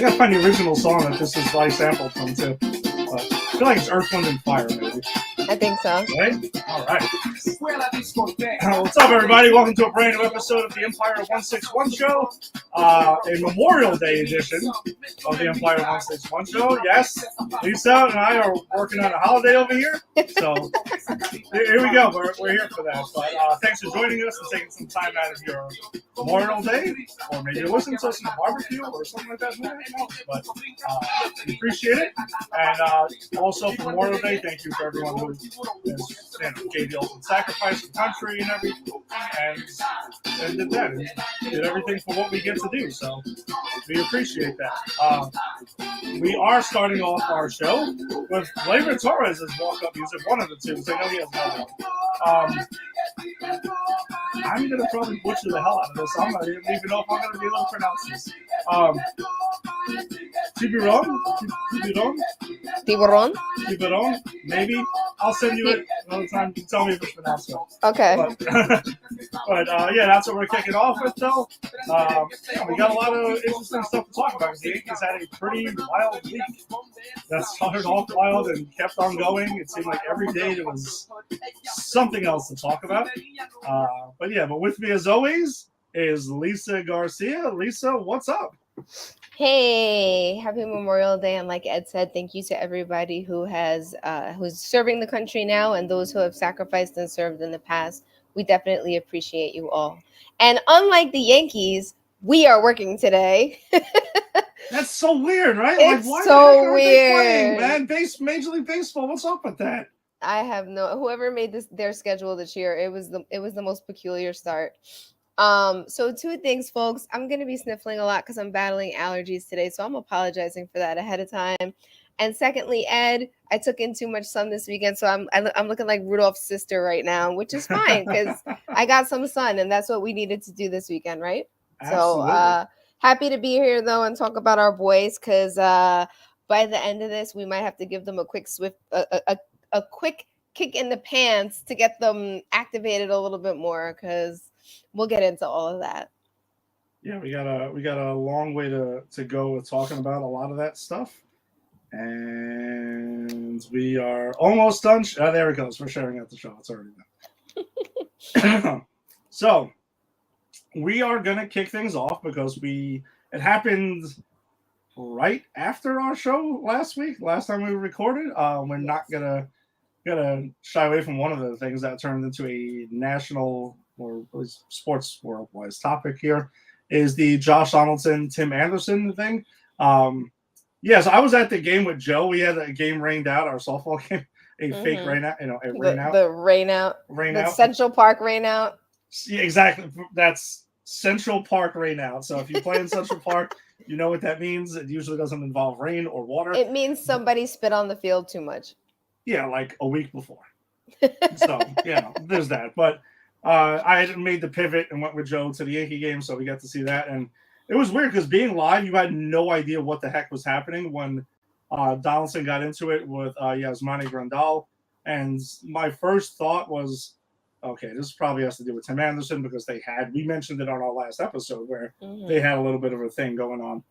gotta find the original song that this is like sampled from too. But I feel like it's Earth, Wind, and Fire, maybe. I think so. Right? All right. What's up, everybody? Welcome to a brand new episode of the Empire 161 Show, a Memorial Day edition of the Empire 161 Show. Yes, Lisa and I are working on a holiday over here, so here we go. We're here for that. But thanks for joining us and taking some time out of your Memorial Day, or maybe you're listening to us in a barbecue or something like that. But we appreciate it. And also for Memorial Day, thank you for everyone who gave the ultimate sacrifice for the country and everything, and did that, and did everything for what we get to do. So we appreciate that. We are starting off our show with Flavor Torres' walk-up music, one of the two. So I know he has another one. I'm gonna probably butcher the hell out of this. I'm not even know if I'm gonna be able to pronounce this. Tiburon, maybe. I'll send you it another time. You can tell me if it's pronounced right. Okay. But yeah, that's what we're kicking off with, though. Yeah, we got a lot of interesting stuff to talk about because the Yankees had a pretty wild week. That started off wild and kept on going. It seemed like every day there was something else to talk about. But with me as always is Lisa Garcia. Lisa, what's up? Hey, happy Memorial Day, and like Ed said, thank you to everybody who has who's serving the country now and those who have sacrificed and served in the past. We definitely appreciate you all. And unlike the Yankees, we are working today. That's so weird, right? It's why so weird, playing, man. Major League Baseball. What's up with that? I have whoever made their schedule this year. It was the most peculiar start. So two things, folks. I'm going to be sniffling a lot because I'm battling allergies today. So I'm apologizing for that ahead of time. And secondly, Ed, I took in too much sun this weekend. So I'm looking like Rudolph's sister right now, which is fine because I got some sun and that's what we needed to do this weekend, right? Absolutely. So happy to be here, though, and talk about our boys because by the end of this, we might have to give them a quick a quick kick in the pants to get them activated a little bit more because we'll get into all of that. Yeah, we got a long way to go with talking about a lot of that stuff, and we are almost done. There it goes. We're sharing out the show. It's already done. So we are gonna kick things off because it happened right after our show last time we recorded. We're not gonna shy away from one of the things that turned into a national or at least sports world-wise topic here is the Josh Donaldson, Tim Anderson thing. So I was at the game with Joe. We had a game rained out, our softball game, fake rain out, The rain out. The Central Park rain out. Yeah, exactly. That's Central Park rain out. So if you play in Central Park, you know what that means. It usually doesn't involve rain or water. It means somebody spit on the field too much. Yeah, like a week before. So, there's that. But I had made the pivot and went with Joe to the Yankee game, so we got to see that. And it was weird because being live, you had no idea what the heck was happening when Donaldson got into it with Yasmani Grandal. And my first thought was, okay, this probably has to do with Tim Anderson because we mentioned it on our last episode where they had a little bit of a thing going on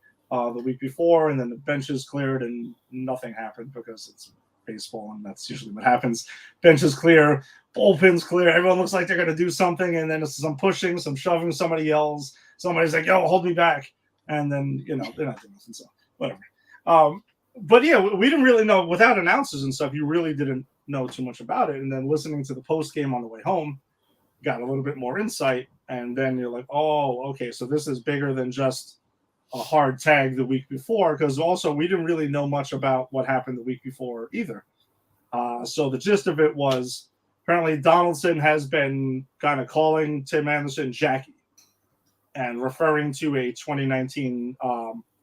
the week before, and then the benches cleared and nothing happened because it's baseball and that's usually what happens. Benches clear, bullpens clear, everyone looks like they're going to do something, and then it's some pushing, some shoving, somebody yells, somebody's like, yo, hold me back, and then they're not doing nothing, so whatever. But yeah, we didn't really know without announcers and stuff. You really didn't know too much about it, and then listening to the post game on the way home got a little bit more insight, and then you're like, oh, okay, so this is bigger than just a hard tag the week before, because also we didn't really know much about what happened the week before either. So the gist of it was apparently Donaldson has been kind of calling Tim Anderson Jackie and referring to a 2019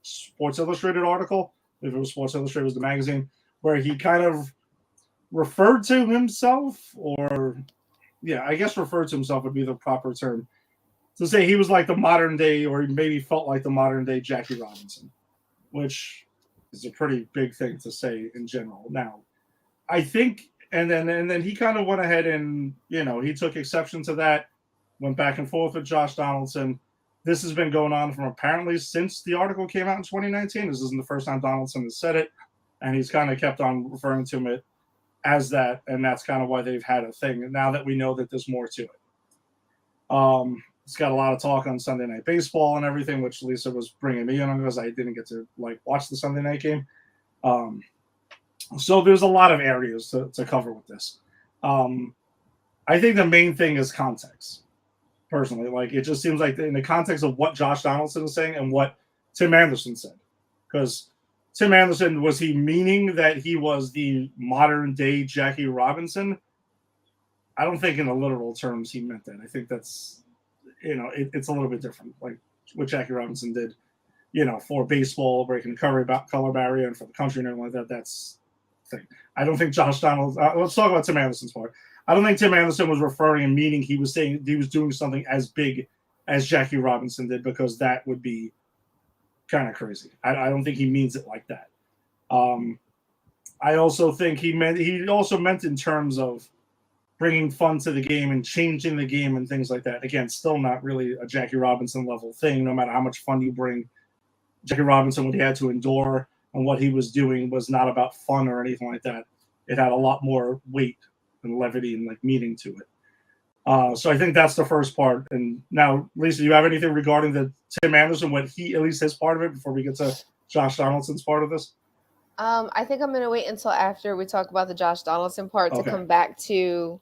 Sports Illustrated article. If it was Sports Illustrated, it was the magazine, where he kind of referred to himself, I guess referred to himself would be the proper term, to say he was like the modern day, or he maybe felt like the modern day Jackie Robinson, which is a pretty big thing to say in general. Now, I think, and then he kind of went ahead and, he took exception to that, went back and forth with Josh Donaldson, this has been going on from apparently since the article came out in 2019. This isn't the first time Donaldson has said it, and he's kind of kept on referring to it as that, and that's kind of why they've had a thing. And now that we know that there's more to it, it's got a lot of talk on Sunday Night Baseball and everything, which Lisa was bringing me in on because I didn't get to watch the Sunday night game. So there's a lot of areas to cover with this. I think the main thing is context. Personally, it just seems like in the context of what Josh Donaldson is saying and what Tim Anderson said, because Tim Anderson, was he meaning that he was the modern day Jackie Robinson? I don't think in the literal terms he meant that. I think that's, it's a little bit different, like what Jackie Robinson did, for baseball, breaking the color barrier, and for the country and everything like that. That's the thing. I don't think Josh Donaldson. Let's talk about Tim Anderson's part. I don't think Tim Anderson was referring and meaning he was saying he was doing something as big as Jackie Robinson did, because that would be kind of crazy. I don't think he means it like that. I also think he also meant in terms of bringing fun to the game and changing the game and things like that. Again, still not really a Jackie Robinson level thing, no matter how much fun you bring. Jackie Robinson, what he had to endure and what he was doing was not about fun or anything like that. It had a lot more weight and levity and meaning to it. So I think that's the first part. And now, Lisa, do you have anything regarding the Tim Anderson, what he, at least his part of it, before we get to Josh Donaldson's part of this? I think I'm going to wait until after we talk about the Josh Donaldson part to come back to.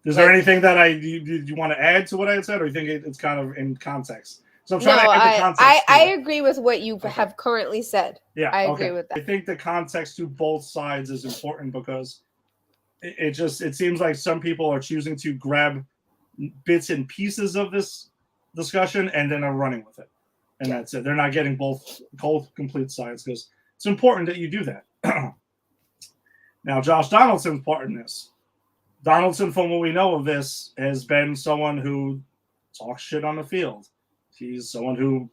Is there anything that did you want to add to what I had said, or you think it's kind of in context? So I'm trying to add the context. I agree with what you have currently said. Yeah, I agree with that. I think the context to both sides is important, because it seems like some people are choosing to grab bits and pieces of this discussion and then are running with it, and that's it. They're not getting both complete sides, because it's important that you do that. Now, Josh Donaldson's part in this. Donaldson, from what we know of this, has been someone who talks shit on the field. He's someone who,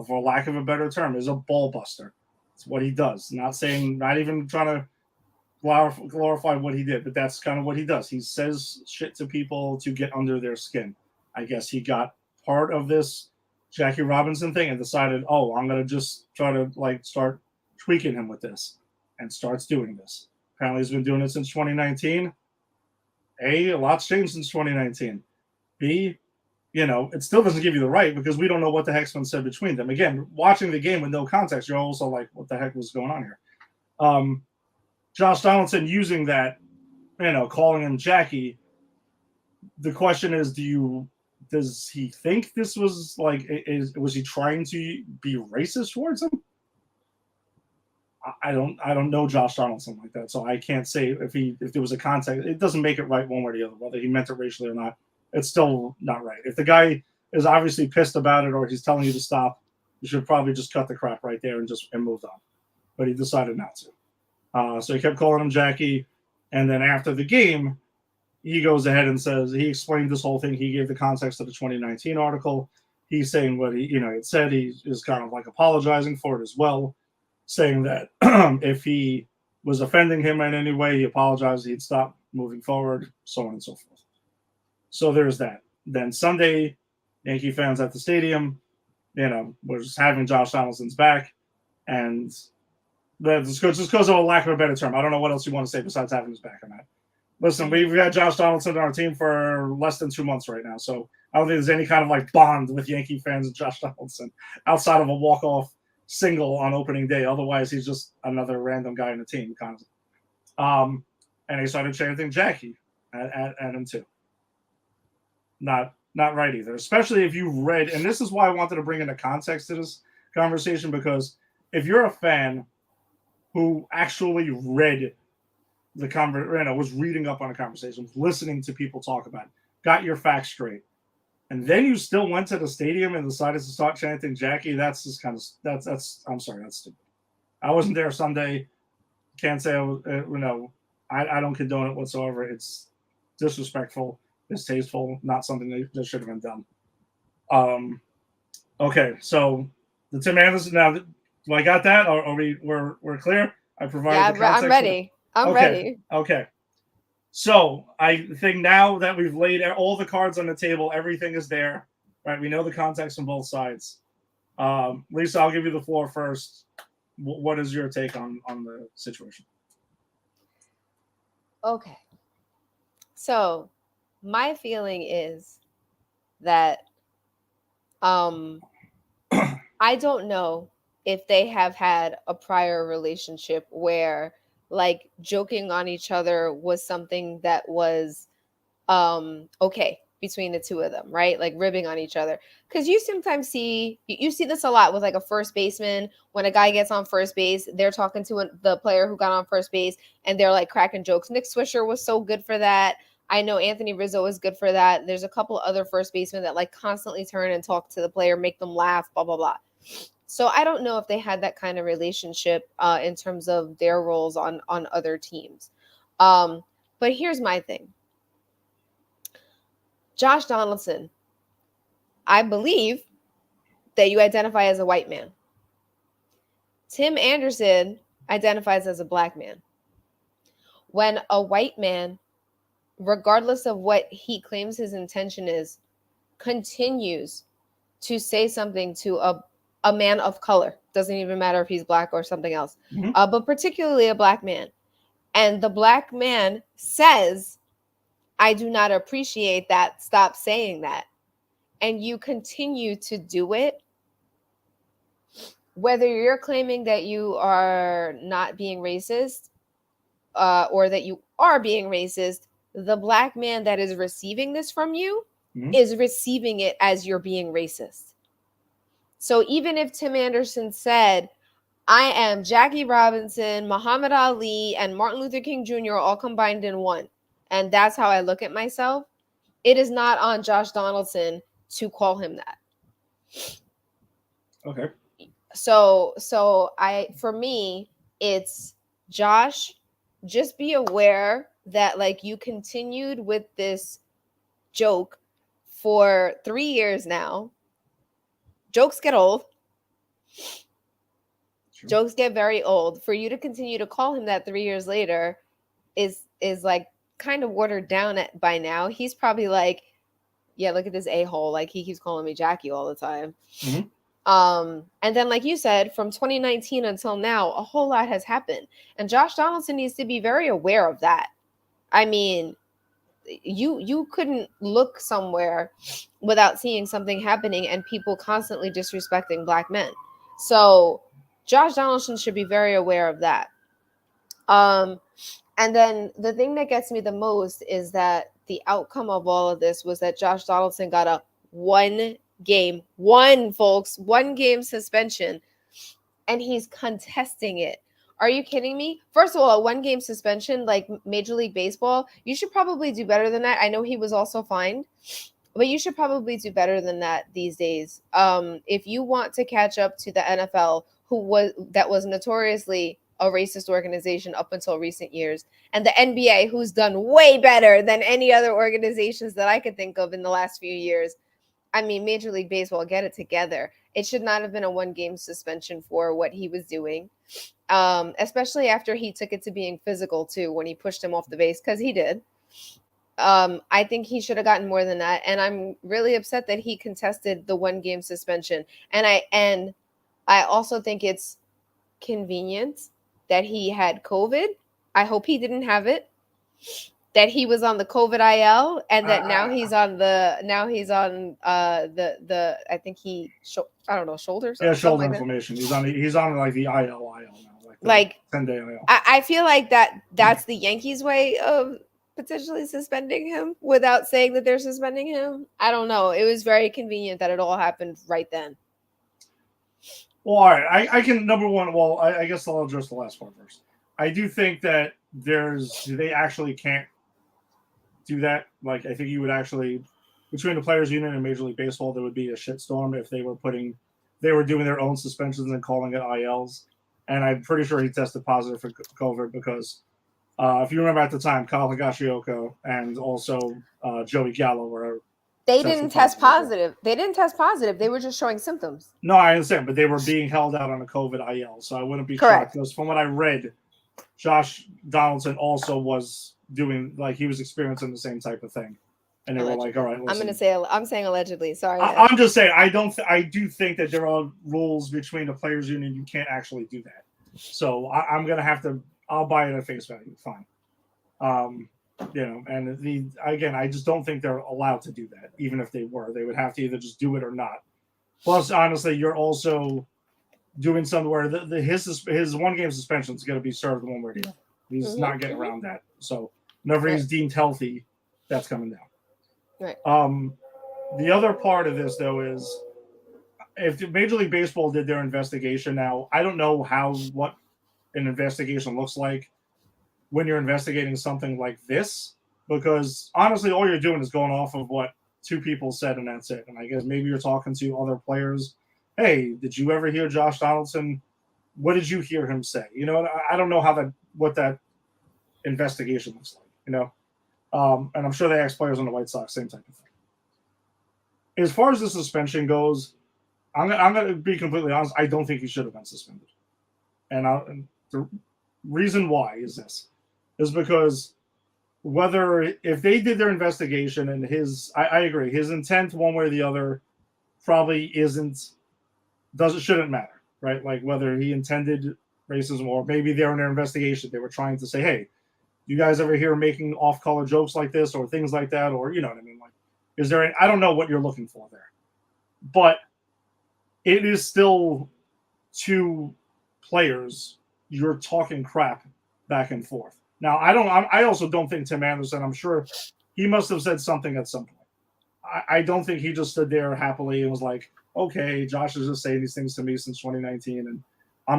for lack of a better term, is a ball buster. It's what he does. Not even trying to glorify what he did, but that's kind of what he does. He says shit to people to get under their skin. I guess he got part of this Jackie Robinson thing and decided, I'm going to just try to start tweaking him with this, and starts doing this. Apparently he's been doing it since 2019. A lot's changed since 2019. B, it still doesn't give you the right, because we don't know what the heck's been said between them. Again, watching the game with no context, you're also like, what the heck was going on here? Josh Donaldson using that, calling him Jackie. The question is, does he think this was was he trying to be racist towards him? I don't know Josh Donaldson like that, so I can't say if there was a context. It doesn't make it right one way or the other, whether he meant it racially or not. It's still not right. If the guy is obviously pissed about it, or he's telling you to stop, you should probably just cut the crap right there and move on. But he decided not to. So he kept calling him Jackie, and then after the game, he goes ahead and says he explained this whole thing. He gave the context of the 2019 article. He's saying what he had said. He is kind of apologizing for it as well, saying that if he was offending him in any way, he apologized, he'd stop moving forward, so on and so forth. So there's that. Then Sunday, Yankee fans at the stadium, was having Josh Donaldson's back, and that's just because of a lack of a better term. I don't know what else you want to say besides having his back on that. Listen, we've had Josh Donaldson on our team for less than 2 months right now, so I don't think there's any kind of bond with Yankee fans and Josh Donaldson outside of a walk-off single on opening day. Otherwise, he's just another random guy in the team, kind of. And he started chanting Jackie at him too. Not right either. Especially if you read, and this is why I wanted to bring in the context to this conversation, because if you're a fan who actually read the conversation, was reading up on a conversation, listening to people talk about it, got your facts straight, and then you still went to the stadium and decided to start chanting Jackie, that's just kind of that's I'm sorry, that's stupid. I wasn't there Sunday. Can't say I don't condone it whatsoever. It's disrespectful, distasteful, not something that should have been done. Okay, so the Tim Anderson. Now, do I got that? Or are we're clear? I provided. Yeah, I'm ready. I'm ready. Okay. So I think now that we've laid all the cards on the table, everything is there. right? We know the context from both sides. Lisa, I'll give you the floor first. What is your take on the situation? Okay. So my feeling is that I don't know if they have had a prior relationship where like joking on each other was something that was okay between the two of them, right? Like ribbing on each other. Because you sometimes see you see this a lot with like a first baseman. When a guy gets on first base, they're talking to the player who got on first base and they're like cracking jokes. Nick Swisher was so good for that. I know Anthony Rizzo is good for that. There's a couple other first basemen that like constantly turn and talk to the player, make them laugh, blah blah blah. So I don't know if they had that kind of relationship in terms of their roles on other teams. But here's my thing. Josh Donaldson, I believe that you identify as a white man. Tim Anderson identifies as a black man. When a white man, regardless of what he claims his intention is, continues to say something to a man of color, doesn't even matter if he's black or something else, but particularly a black man, and the black man says, I do not appreciate that, stop saying that, and you continue to do it, whether you're claiming that you are not being racist or that you are being racist, the black man that is receiving this from you is receiving it as you're being racist. So even if Tim Anderson said, I am Jackie Robinson, Muhammad Ali, and Martin Luther King Jr. all combined in one, and that's how I look at myself, it is not on Josh Donaldson to call him that. Okay. So for me, it's Josh, just be aware that like you continued with this joke for 3 years now. Jokes get old. Sure. Jokes get very old. For you to continue to call him that 3 years later is like kind of watered down by now. He's probably like, yeah, look at this a-hole. Like he keeps calling me Jackie all the time. And then like you said, from 2019 until now, a whole lot has happened. And Josh Donaldson needs to be very aware of that. I mean, you couldn't look somewhere without seeing something happening and people constantly disrespecting black men. So Josh Donaldson should be very aware of that. And then the thing that gets me the most is that the outcome of all of this was that Josh Donaldson got a one game suspension, and he's contesting it. Are you kidding me? First of all, a 1 game suspension, like Major League Baseball, you should probably do better than that. I know he was also fined, but you should probably do better than that these days. If you want to catch up to the NFL, that was notoriously a racist organization up until recent years, and the NBA, who's done way better than any other organizations that I could think of in the last few years. I mean, Major League Baseball, get it together. It should not have been a 1 game suspension for what he was doing, especially after he took it to being physical, too, when he pushed him off the base, because he did. I think he should have gotten more than that, and I'm really upset that he contested the 1 game suspension. And I also think it's convenient that he had COVID. I hope he didn't have it. That he was on the COVID IL, and that now he's on the I think I don't know, shoulders. Yeah, shoulder inflammation. He's on like the IL now, like 10-day IL. I feel like that's the Yankees' way of potentially suspending him without saying that they're suspending him. I don't know. It was very convenient that it all happened right then. Well, all right. I can number one. Well, I guess I'll address the last part first. I do think that they actually can't do that. Like, I think you would actually, between the players union and Major League Baseball, there would be a shitstorm if they were doing their own suspensions and calling it ILs. And I'm pretty sure he tested positive for COVID because if you remember at the time, Kyle Higashioka and also Joey Gallo were. They didn't test positive. They didn't test positive. They were just showing symptoms. No, I understand, but they were being held out on a COVID IL. So I wouldn't be shocked because from what I read, Josh Donaldson also was doing, like, he was experiencing the same type of thing. And they were like, all right, listen. I'm saying allegedly. Sorry. I'm just saying, I do think that there are rules between the players union. You can't actually do that. So I'm going to have to, I'll buy it at face value. Fine. And I just don't think they're allowed to do that. Even if they were, they would have to either just do it or not. Plus, honestly, you're also doing something where his 1 game suspension is going to be served one way or the other. He's not getting around that. So whenever he's deemed healthy, that's coming down. Right. The other part of this, though, is if Major League Baseball did their investigation now, I don't know what an investigation looks like when you're investigating something like this, because honestly, all you're doing is going off of what 2 people said, and that's it. And I guess maybe you're talking to other players. Hey, did you ever hear Josh Donaldson? What did you hear him say? I don't know what that investigation looks like, and I'm sure they ask players on the White Sox, same type of thing. As far as the suspension goes, I'm going to be completely honest. I don't think he should have been suspended. And the reason why is because if they did their investigation and I agree, his intent one way or the other probably shouldn't matter, right? Like whether he intended racism or maybe they're in their investigation. They were trying to say, hey, you guys ever hear making off-color jokes like this or things like that? Or, you know what I mean? Like, I don't know what you're looking for there, but it is still 2 players. You're talking crap back and forth. Now, I also don't think Tim Anderson, I'm sure he must have said something at some point. I don't think he just stood there happily and was like, okay, Josh is just saying these things to me since 2019, and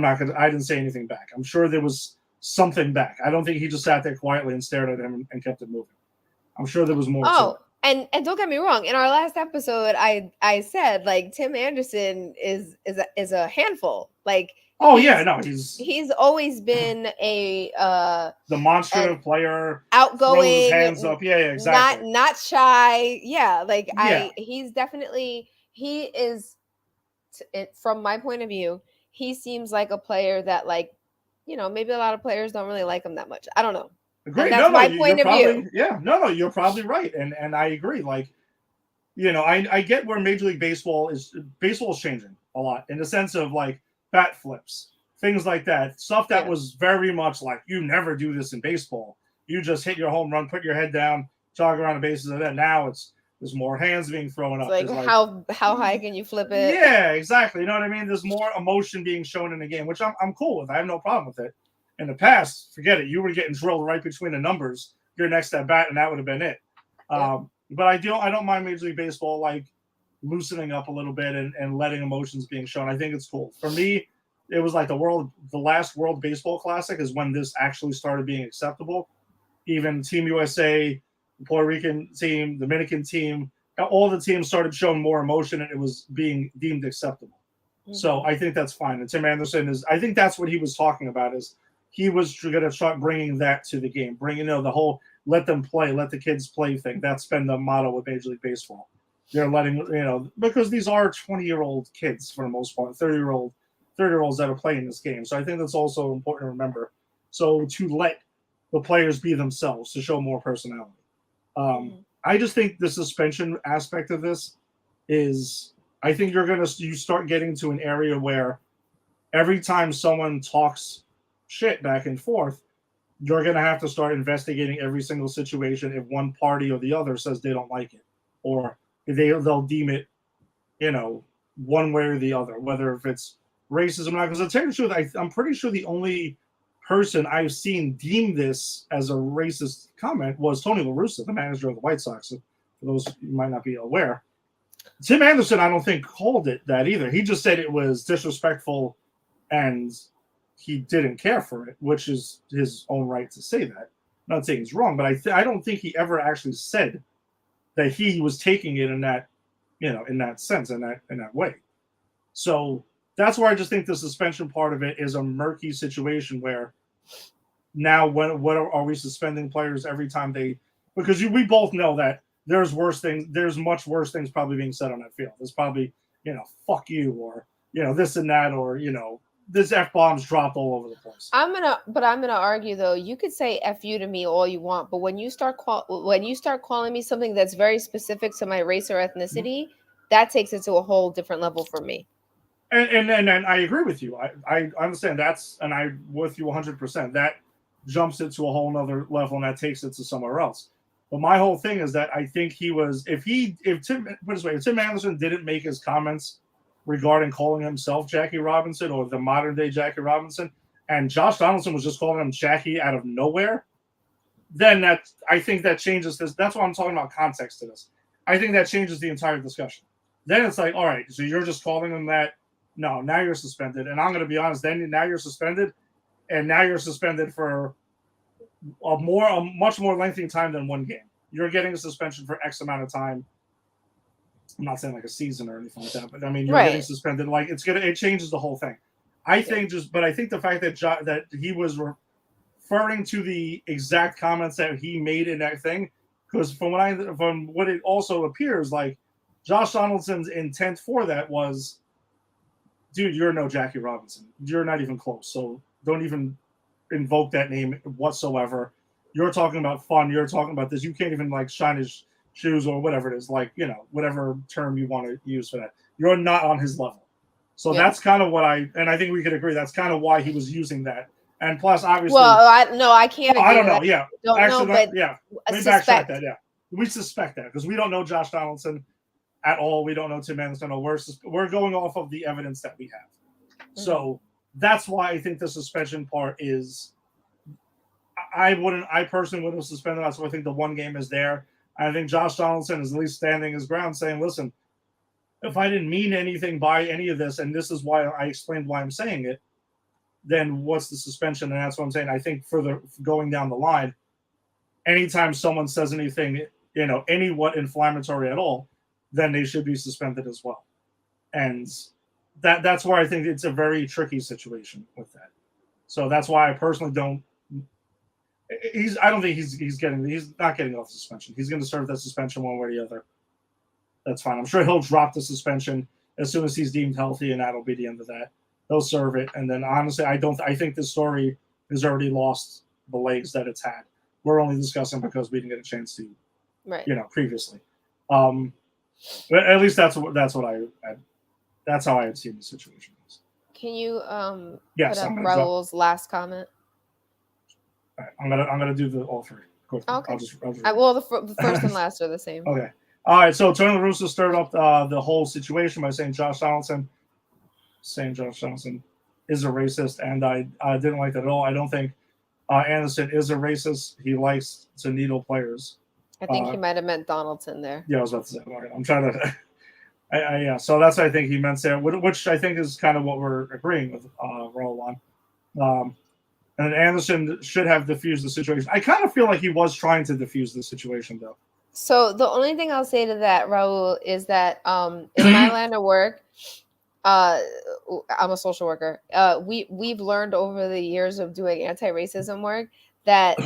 I didn't say anything back. I'm sure there was something back. I don't think he just sat there quietly and stared at him and kept it moving. I'm sure there was more. Oh, and don't get me wrong. In our last episode, I said like Tim Anderson is a handful. Like, he's always been the demonstrative player, outgoing, throws his hands up. Yeah, exactly. Not shy. Yeah, like he's definitely from my point of view, he seems like a player that maybe a lot of players don't really like him that much. I don't know. Great. That's my point of view. Yeah, you're probably right, and I agree. Like, I get where Major League Baseball is changing a lot in the sense of like bat flips, things like that, stuff that was very much like you never do this in baseball. You just hit your home run, put your head down, jog around the bases, and then now there's more hands being thrown up. Like how high can you flip it? Yeah, exactly. You know what I mean? There's more emotion being shown in the game, which I'm cool with. I have no problem with it. In the past, forget it. You were getting drilled right between the numbers. Your next at bat, and that would have been it. But I don't mind Major League Baseball like loosening up a little bit and letting emotions being shown. I think it's cool. For me, it was like the last World Baseball Classic is when this actually started being acceptable. Even Team USA, the Puerto Rican team, Dominican team, all the teams started showing more emotion, and it was being deemed acceptable. Mm-hmm. So I think that's fine. And Tim Anderson I think that's what he was talking about is he was going to start bringing that to the game, bringing the whole let them play, let the kids play thing. That's been the motto with Major League Baseball. They're letting, because these are 20-year-old kids for the most part, 30-year-olds that are playing this game. So I think that's also important to remember. So to let the players be themselves, to show more personality. I just think the suspension aspect of this is, I think you start getting to an area where every time someone talks shit back and forth, you're going to have to start investigating every single situation if one party or the other says they don't like it, or if they'll deem it, one way or the other, whether if it's racism or not. Because to tell you the truth, I'm pretty sure the only person I've seen deem this as a racist comment was Tony La Russa, the manager of the White Sox. For those you might not be aware, Tim Anderson, I don't think called it that either. He just said it was disrespectful and he didn't care for it, which is his own right to say that. I'm not saying he's wrong, but I don't think he ever actually said that he was taking it in that, in that sense, in that way. So that's where I just think the suspension part of it is a murky situation where now what are we suspending players every time because we both know that there's much worse things probably being said on that field. There's probably, fuck you, or, this and that, or, this F-bombs dropped all over the place. I'm gonna argue though. You could say "f you" to me all you want, but when you start calling me something that's very specific to my race or ethnicity, that takes it to a whole different level for me. And I agree with you. I understand and I'm with you 100%. That jumps it to a whole nother level and that takes it to somewhere else. But my whole thing is that I think he was if Tim Anderson didn't make his comments regarding calling himself Jackie Robinson or the modern day Jackie Robinson, and Josh Donaldson was just calling him Jackie out of nowhere, then I think that changes this. That's why I'm talking about context to this. I think that changes the entire discussion. Then it's like, all right, so you're just calling him that. No, now you're suspended. And I'm going to be honest, then now you're suspended, and now you're suspended for a much more lengthy time than one game. You're getting a suspension for X amount of time. I'm not saying like a season or anything like that, but I mean, you're getting suspended. Like it changes the whole thing. I think the fact that he was referring to the exact comments that he made in that thing, because from what it also appears like Josh Donaldson's intent for that was, dude, you're no Jackie Robinson. You're not even close. So don't even invoke that name whatsoever. You're talking about fun. You're talking about this. You can't even like shine his shoes or whatever it is. Like, whatever term you want to use for that. You're not on his level. So that's kind of what I think we could agree. That's kind of why he was using that. And plus, obviously. Well, I can't. I don't know. Yeah. Don't actually, know, but yeah. Let me backtrack that. Yeah. We suspect that because we don't know Josh Donaldson at all. We don't know Tim Anderson. We're going off of the evidence that we have. Mm-hmm. So that's why I think the suspension part is. I personally wouldn't have suspended that. So I think the one game is there. I think Josh Donaldson is at least standing his ground, saying, "Listen, if I didn't mean anything by any of this, and this is why I explained why I'm saying it, then what's the suspension?" And that's what I'm saying. I think for going down the line, anytime someone says anything, what inflammatory at all, then they should be suspended as well. And that's where I think it's a very tricky situation with that. So that's why I personally don't. I don't think he's not getting off suspension. He's going to serve that suspension one way or the other. That's fine. I'm sure he'll drop the suspension as soon as he's deemed healthy, and that'll be the end of that. He'll serve it, and then honestly, I think this story has already lost the legs that it's had. We're only discussing because we didn't get a chance to, previously. But at least that's how I had seen the situation. Can you put up Raul's last comment? All right, I'm gonna do all three. Cool. Okay. I'll just the first and last are the same. Okay. All right. So Tony La Russa stirred up the whole situation by saying Josh Donaldson is a racist, and I didn't like that at all. I don't think Anderson is a racist. He likes to needle players. I think he might have meant Donaldson there. Yeah, I was about to say. All right, I'm trying to. Yeah. So that's what I think he meant there, which I think is kind of what we're agreeing with Raul on. And Anderson should have diffused the situation. I kind of feel like he was trying to diffuse the situation, though. So the only thing I'll say to that, Raul, is that in my line of work, I'm a social worker. We've learned over the years of doing anti-racism work that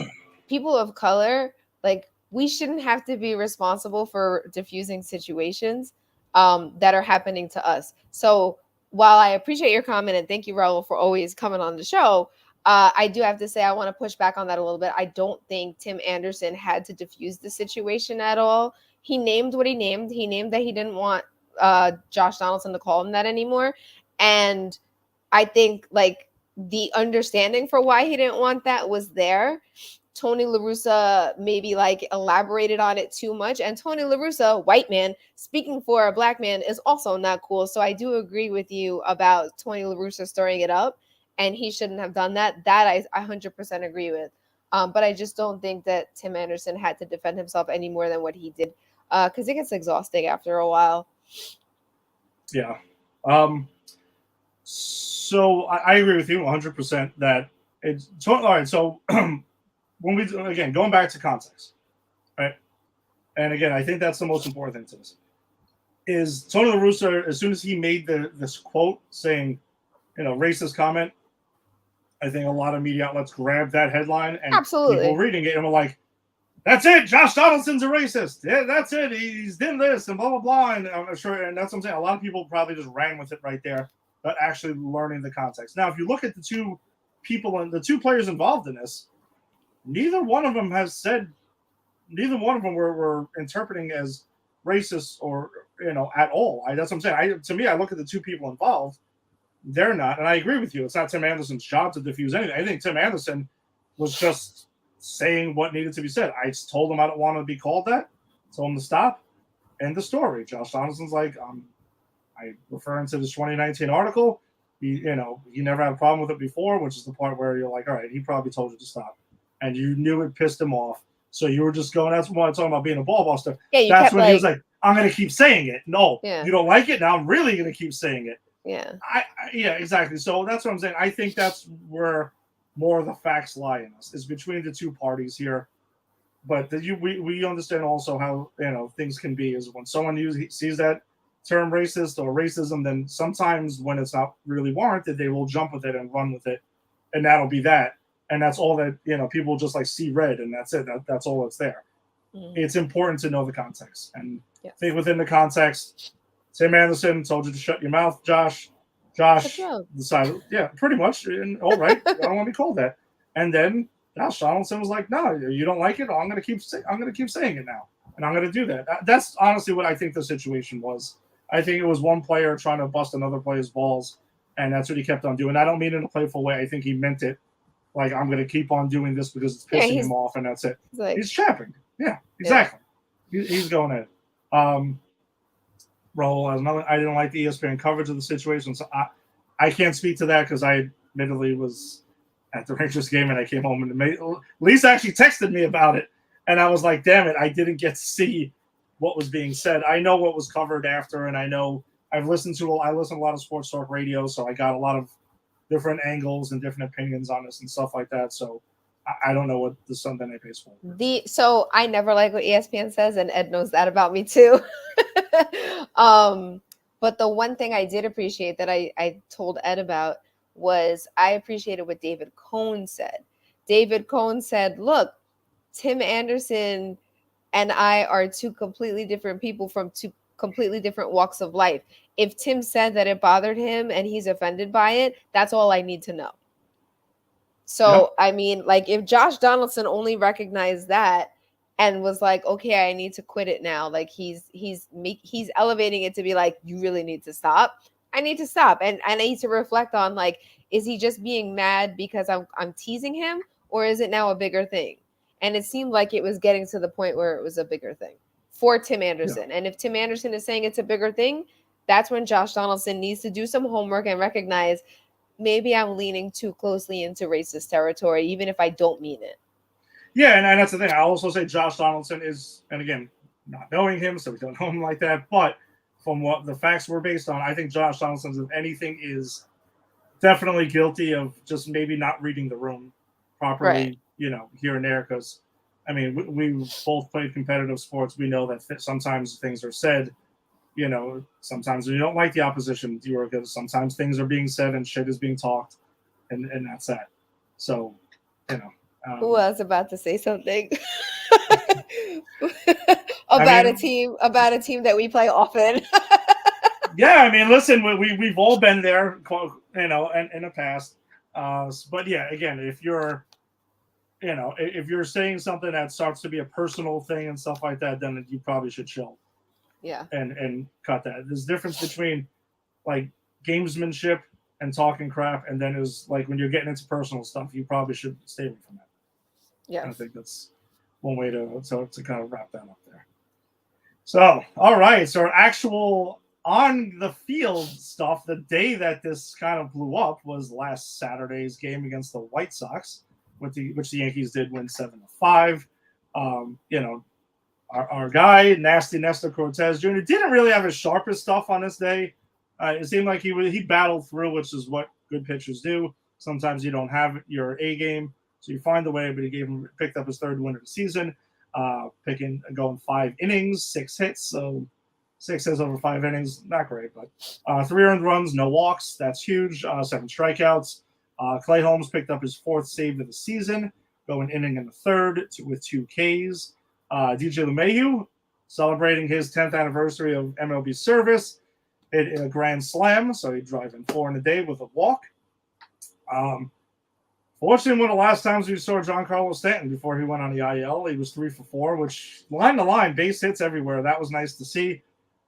people of color, like, we shouldn't have to be responsible for diffusing situations that are happening to us. So while I appreciate your comment and thank you, Raul, for always coming on the show, I do have to say I want to push back on that a little bit. I don't think Tim Anderson had to diffuse the situation at all. He named what he named. He named that he didn't want Josh Donaldson to call him that anymore. And I think like the understanding for why he didn't want that was there. Tony La Russa maybe like elaborated on it too much. And Tony La Russa, white man, speaking for a black man is also not cool. So I do agree with you about Tony La Russa stirring it up. And he shouldn't have done that. That I 100% agree with. But I just don't think that Tim Anderson had to defend himself any more than what he did. Because it gets exhausting after a while. Yeah. So I agree with you 100% that it's all right. So when going back to context, right? And again, I think that's the most important thing to this. Is Tony La Russa, as soon as he made this quote saying, racist comment, I think a lot of media outlets grabbed that headline and people reading it and were like, "That's it, Josh Donaldson's a racist. Yeah, that's it. He's done this and blah blah blah." And I'm sure, and that's what I'm saying. A lot of people probably just ran with it right there. but actually learning the context. Now, if you look at the two people and the two players involved in this, neither one of them were interpreting as racist or at all. That's what I'm saying. To me, I look at the two people involved. They're not, and I agree with you. It's not Tim Anderson's job to diffuse anything. I think Tim Anderson was just saying what needed to be said. I told him I don't want to be called that. Told him to stop. End the story. Josh Donaldson's like, I referring to this 2019 article. He never had a problem with it before, which is the part where you're like, all right, he probably told you to stop, and you knew it pissed him off. So you were just going. That's why I'm talking about being a ball buster. Yeah, that's when he was like, I'm going to keep saying it. No, yeah. You don't like it. Now I'm really going to keep saying it. Yeah. Yeah, exactly. So that's what I'm saying. I think that's where more of the facts lie in this, is between the two parties here. But we understand also how things can be, is when someone sees that term racist or racism, then sometimes when it's not really warranted, they will jump with it and run with it, and that'll be that. And that's all that people just like see red, and that's it. That's all that's there. Mm-hmm. It's important to know the context, and think within the context. Tim Anderson told you to shut your mouth, Josh. Josh decided, pretty much. And all right, I don't want to be called that. And then Josh Donaldson was like, "No, you don't like it. I'm going to keep saying it now, and I'm going to do that." That's honestly what I think the situation was. I think it was one player trying to bust another player's balls, and that's what he kept on doing. I don't mean it in a playful way. I think he meant it. Like, I'm going to keep on doing this because it's pissing him off, and that's it. He's chapping. Yeah, exactly. Yeah. He's going at it. Raul, I didn't like the ESPN coverage of the situation, so I can't speak to that because I admittedly was at the Rangers game and I came home and Lisa actually texted me about it, and I was like, damn it, I didn't get to see what was being said. I know what was covered after, and I know I listen to a lot of sports talk radio, so I got a lot of different angles and different opinions on this and stuff like that. So I don't know what the Sunday Night Baseball. So I never like what ESPN says, and Ed knows that about me too. But the one thing I did appreciate that I told Ed about was I appreciated what David Cohn said. David Cohn said, look, Tim Anderson and I are two completely different people from two completely different walks of life. If Tim said that it bothered him and he's offended by it, that's all I need to know. So, I mean, like, if Josh Donaldson only recognized that and was like, okay, I need to quit it now. Like, he's elevating it to be like, you really need to stop. I need to stop. And I need to reflect on, like, is he just being mad because I'm teasing him, or is it now a bigger thing? And it seemed like it was getting to the point where it was a bigger thing for Tim Anderson. Yeah. And if Tim Anderson is saying it's a bigger thing, that's when Josh Donaldson needs to do some homework and recognize, maybe I'm leaning too closely into racist territory, even if I don't mean it. Yeah, and that's the thing. I also say Josh Donaldson is, and again, not knowing him, so we don't know him like that, but from what the facts were based on, I think Josh Donaldson, if anything, is definitely guilty of just maybe not reading the room properly, right. Here and there, because, I mean, we both played competitive sports. We know that sometimes things are said. Sometimes when you don't like the opposition, you are good. Sometimes things are being said and shit is being talked, and that's that. So, who was about to say something about a team that we play often? Yeah, I mean, listen, we've all been there, in the past. But yeah, again, if you're saying something that starts to be a personal thing and stuff like that, then you probably should chill. Yeah. And cut that. There's a difference between like gamesmanship and talking crap, and then is like when you're getting into personal stuff, you probably should stay away from that. Yeah. I think that's one way to kind of wrap that up there. So, all right. So our actual on the field stuff, the day that this kind of blew up was last Saturday's game against the White Sox, which the Yankees did win 7-5. Our guy, Nasty Nestor Cortez Jr., didn't really have his sharpest stuff on this day. It seemed like he battled through, which is what good pitchers do. Sometimes you don't have your A game, so you find a way, but he picked up his third win of the season, going 5 innings, 6 hits. So 6 hits over 5 innings, not great, but 3 earned runs, no walks. That's huge. 7 strikeouts. Clay Holmes picked up his 4th save of the season, going inning in the third with 2 Ks. DJ LeMahieu celebrating his 10th anniversary of MLB service. hit a grand slam, so he driving 4 in a day with a walk. Fortunately, one of the last times we saw Giancarlo Stanton before he went on the IL, he was 3 for 4, which line to line, base hits everywhere. That was nice to see.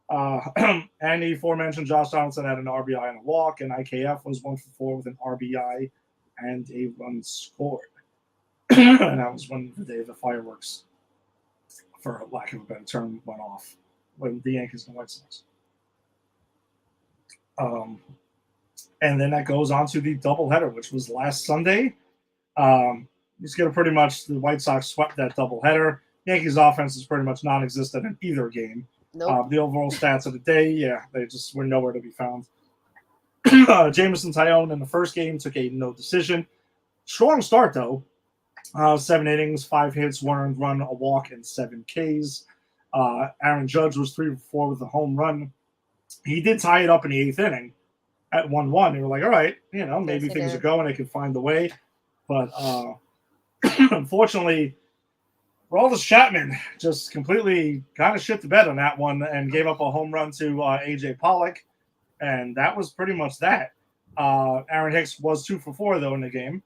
And the aforementioned Josh Donaldson had an RBI and a walk, and IKF was 1 for 4 with an RBI and a run scored. And that was when the day the fireworks, for lack of a better term, went off when the Yankees and White Sox. And then that goes on to the doubleheader, which was last Sunday. He's going to pretty much, the White Sox swept that doubleheader. Yankees offense is pretty much non-existent in either game. Nope. The overall stats of the day, they just were nowhere to be found. Jameson Tyone in the first game took a no decision. Strong start, though. 7 innings, 5 hits, 1 earned run, a walk, and 7 Ks. Aaron Judge was 3 for 4 with a home run. He did tie it up in the 8th inning at 1-1. They were like, all right, maybe things are going. They can find the way. But unfortunately, Aroldis Chapman just completely kind of shit the bed on that one and gave up a home run to A.J. Pollock. And that was pretty much that. Aaron Hicks was 2 for 4, though, in the game.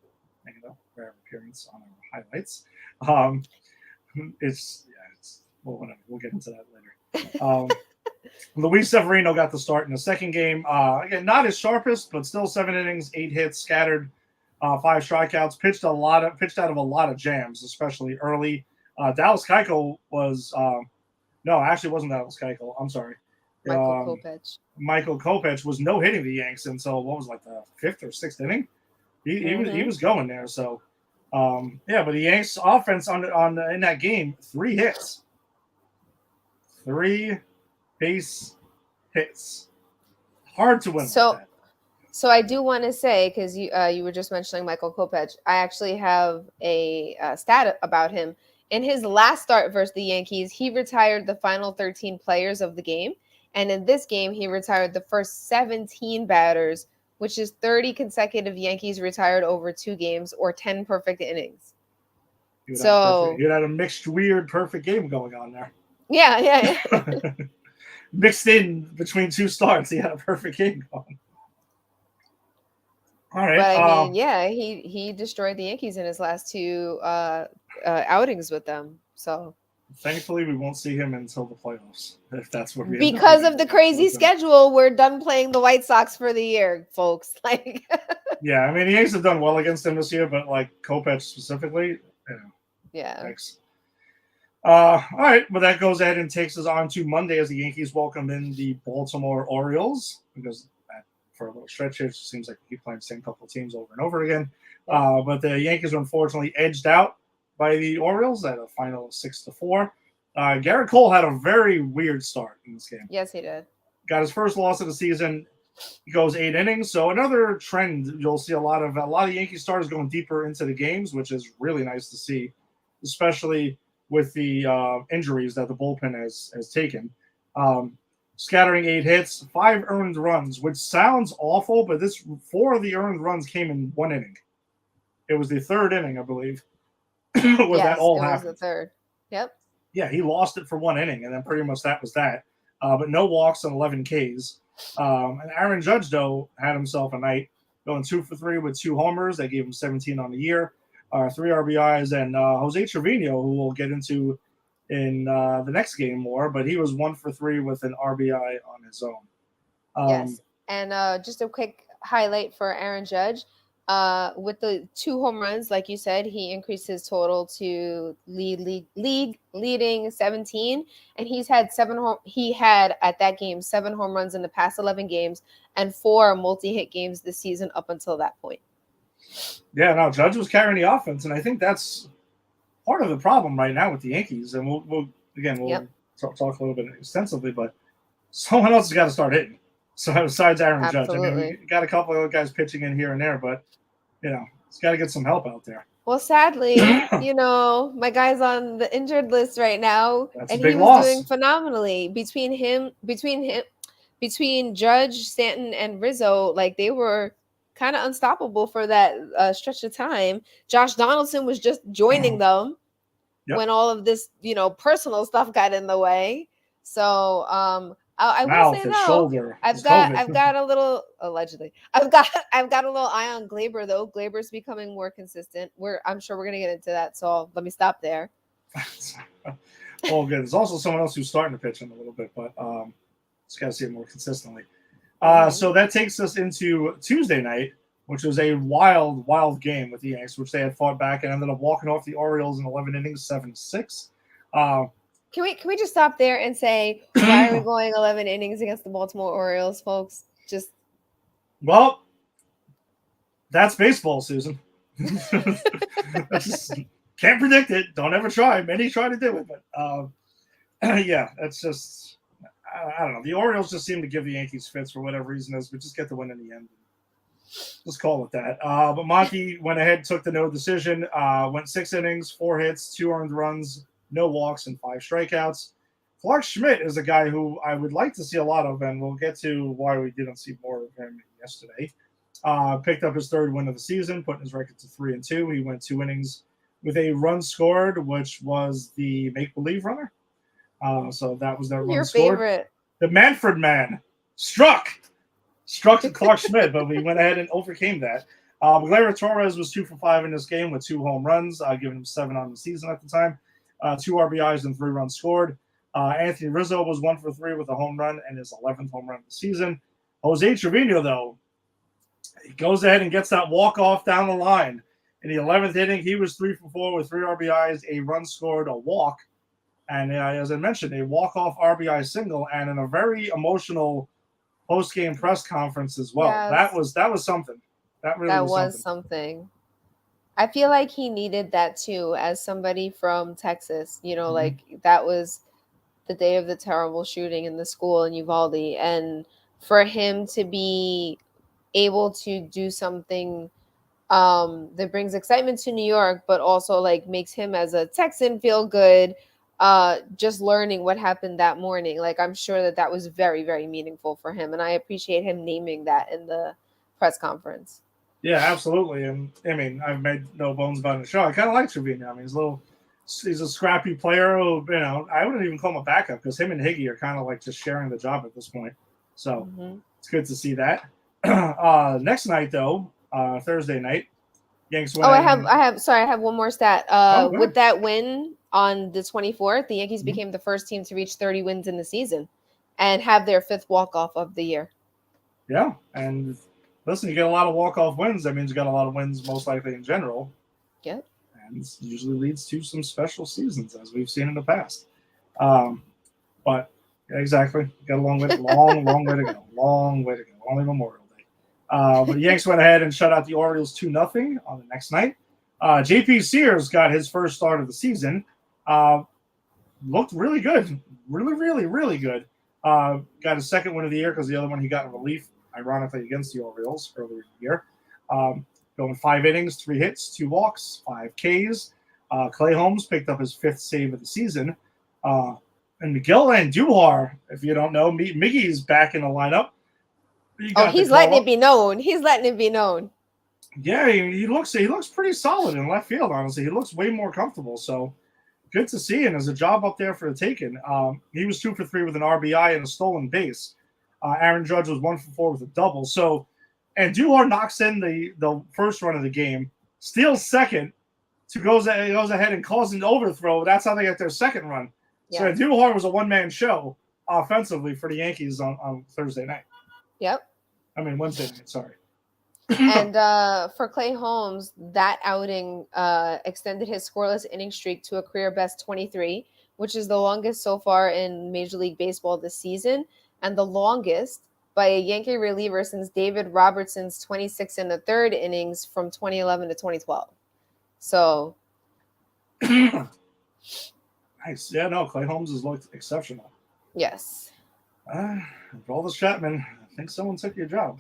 Rare appearance on our highlights. Well, whatever. We'll get into that later. Luis Severino got the start in the second game. Again, not his sharpest, but still 7 innings, 8 hits, scattered, 5 strikeouts. Pitched out of a lot of jams, especially early. Dallas Keuchel was no, actually, it wasn't Dallas Keuchel. I'm sorry. Michael Kopech was no hitting the Yanks until what was the 5th or 6th inning. He was going there. So but the Yanks offense in that game, 3 hits, 3 base hits. Hard to win. So I do want to say, because you were just mentioning Michael Kopech, I actually have a stat about him. In his last start versus the Yankees, he retired the final 13 players of the game. And in this game, he retired the first 17 batters, which is 30 consecutive Yankees retired over 2 games or 10 perfect innings. You had a mixed, weird, perfect game going on there. Yeah. Mixed in between 2 starts, he had a perfect game going. All right. But I mean, he destroyed the Yankees in his last 2 outings with them. So thankfully, we won't see him until the playoffs, if that's what we. Because of the crazy schedule, we're done playing the White Sox for the year, folks. Yeah, I mean, the Yankees have done well against him this year, but Kopech specifically, Yeah. Thanks. All right, but that goes ahead and takes us on to Monday as the Yankees welcome in the Baltimore Orioles, because for a little stretch here, it seems like we keep playing the same couple of teams over and over again. But the Yankees were unfortunately edged out by the Orioles at a final of 6-4. Garrett Cole had a very weird start in this game. Yes, he did. Got his first loss of the season. He goes 8 innings. So another trend, you'll see a lot of Yankee starters going deeper into the games, which is really nice to see, especially with the injuries that the bullpen has taken. Scattering 8 hits, 5 earned runs, which sounds awful, but 4 of the earned runs came in 1 inning. It was the 3rd inning, I believe. That all happened. Was the 3rd. Yep. Yeah, he lost it for 1 inning, and then pretty much that was that. But no walks and 11 Ks. And Aaron Judge, though, had himself a night, going 2 for 3 with 2 homers. They gave him 17 on the year, 3 RBIs, and Jose Trevino, who we'll get into in the next game more, but he was 1 for 3 with an RBI on his own. Yes, and just a quick highlight for Aaron Judge. With the 2 home runs, like you said, he increased his total to league leading 17, and he had at that game 7 home runs in the past 11 games and 4 multi-hit games this season up until that point. Yeah, no, Judge was carrying the offense, and I think that's part of the problem right now with the Yankees. And we'll talk a little bit extensively, but someone else has got to start hitting. So besides Aaron Judge, I mean, we got a couple of other guys pitching in here and there, but it's got to get some help out there. Well, sadly, my guy's on the injured list right now, and he was doing phenomenally. Between Judge, Stanton, and Rizzo, they were kind of unstoppable for that stretch of time. Josh Donaldson was just joining them when all of this, personal stuff got in the way. So, I will Mouth, say his though, shoulder, I've his got COVID. I've got a little allegedly. I've got a little eye on Glaber though. Glaber's becoming more consistent. I'm sure we're gonna get into that. So let me stop there. All good. There's also someone else who's starting to pitch in a little bit, but just got to see it more consistently. Mhm. So that takes us into Tuesday night, which was a wild game with the Yanks, which they had fought back and ended up walking off the Orioles in 11 innings, 7-6. Can we just stop there and say why are we going 11 innings against the Baltimore Orioles, folks? Just Well, that's baseball, Susan. Just can't predict it. Don't ever try. Many try to do it, but yeah, that's just I don't know. The Orioles just seem to give the Yankees fits for whatever reason is, but just get the win in the end. Let's call it that. But Monty went ahead, took the no decision, went 6 innings, 4 hits, 2 earned runs, no walks, and 5 strikeouts. Clark Schmidt is a guy who I would like to see a lot of, and we'll get to why we didn't see more of him yesterday. Picked up his 3rd win of the season, putting his record to 3-2. He went 2 innings with a run scored, which was the make-believe runner. So that was that run your scored. favorite. The Manfred man struck to Clark Schmidt, but we went ahead and overcame that. Gleyber Torres was 2 for 5 in this game with 2 home runs, giving him 7 on the season at the time. 2 RBIs and 3 runs scored. Anthony Rizzo was 1 for 3 with a home run and his 11th home run of the season. Jose Trevino, though, he goes ahead and gets that walk-off down the line. In the 11th inning, he was 3 for 4 with 3 RBIs, a run scored, a walk, and as I mentioned, a walk-off RBI single, and in a very emotional post-game press conference as well. Yes. That was something. That really was something. I feel like he needed that too, as somebody from Texas. You know, like that was the day of the terrible shooting in the school in Uvalde, and for him to be able to do something that brings excitement to New York, but also like makes him as a Texan feel good. Just learning what happened that morning, like I'm sure that was very, very meaningful for him, and I appreciate him naming that in the press conference. Yeah, absolutely. And I mean, I've made no bones about the show. I kind of like Trevino. I mean, he's a scrappy player who, I wouldn't even call him a backup because him and Higgy are kind of like just sharing the job at this point. So It's good to see that. Next night, though, Thursday night, Yanks went. I have one more stat. With that win on the 24th, the Yankees became the first team to reach 30 wins in the season and have their 5th walk-off of the year. Yeah, and listen, you get a lot of walk-off wins. That means you got a lot of wins, most likely in general. Yep. And this usually leads to some special seasons, as we've seen in the past. But yeah, exactly, got a long way to go. Long way to go. Only Memorial Day. But the Yanks went ahead and shut out the Orioles 2-0 on the next night. JP Sears got his first start of the season. Looked really good. Really good. Got his 2nd win of the year because the other one he got in relief, ironically, against the Orioles earlier in the year. Going 5 innings, 3 hits, 2 walks, 5 Ks. Clay Holmes picked up his 5th save of the season. And Miguel Andujar, if you don't know, Miggy's back in the lineup. He's letting it be known. Yeah, he looks pretty solid in left field, honestly. He looks way more comfortable, so good to see. And there's a job up there for the taking. He was 2 for 3 with an RBI and a stolen base. Aaron Judge was 1 for 4 with a double. So, Andujar knocks in the first run of the game, steals second, goes ahead and calls an overthrow. That's how they get their 2nd run. Yeah. So Andujar was a one-man show offensively for the Yankees on Thursday night. Yep. I mean Wednesday night. Sorry. And for Clay Holmes, that outing extended his scoreless inning streak to a career best 23, which is the longest so far in Major League Baseball this season, and the longest by a Yankee reliever since David Robertson's 26 1/3 innings from 2011 to 2012. So. Nice. Yeah, no, Clay Holmes has looked exceptional. Yes. Aroldis Chapman, I think someone took your job.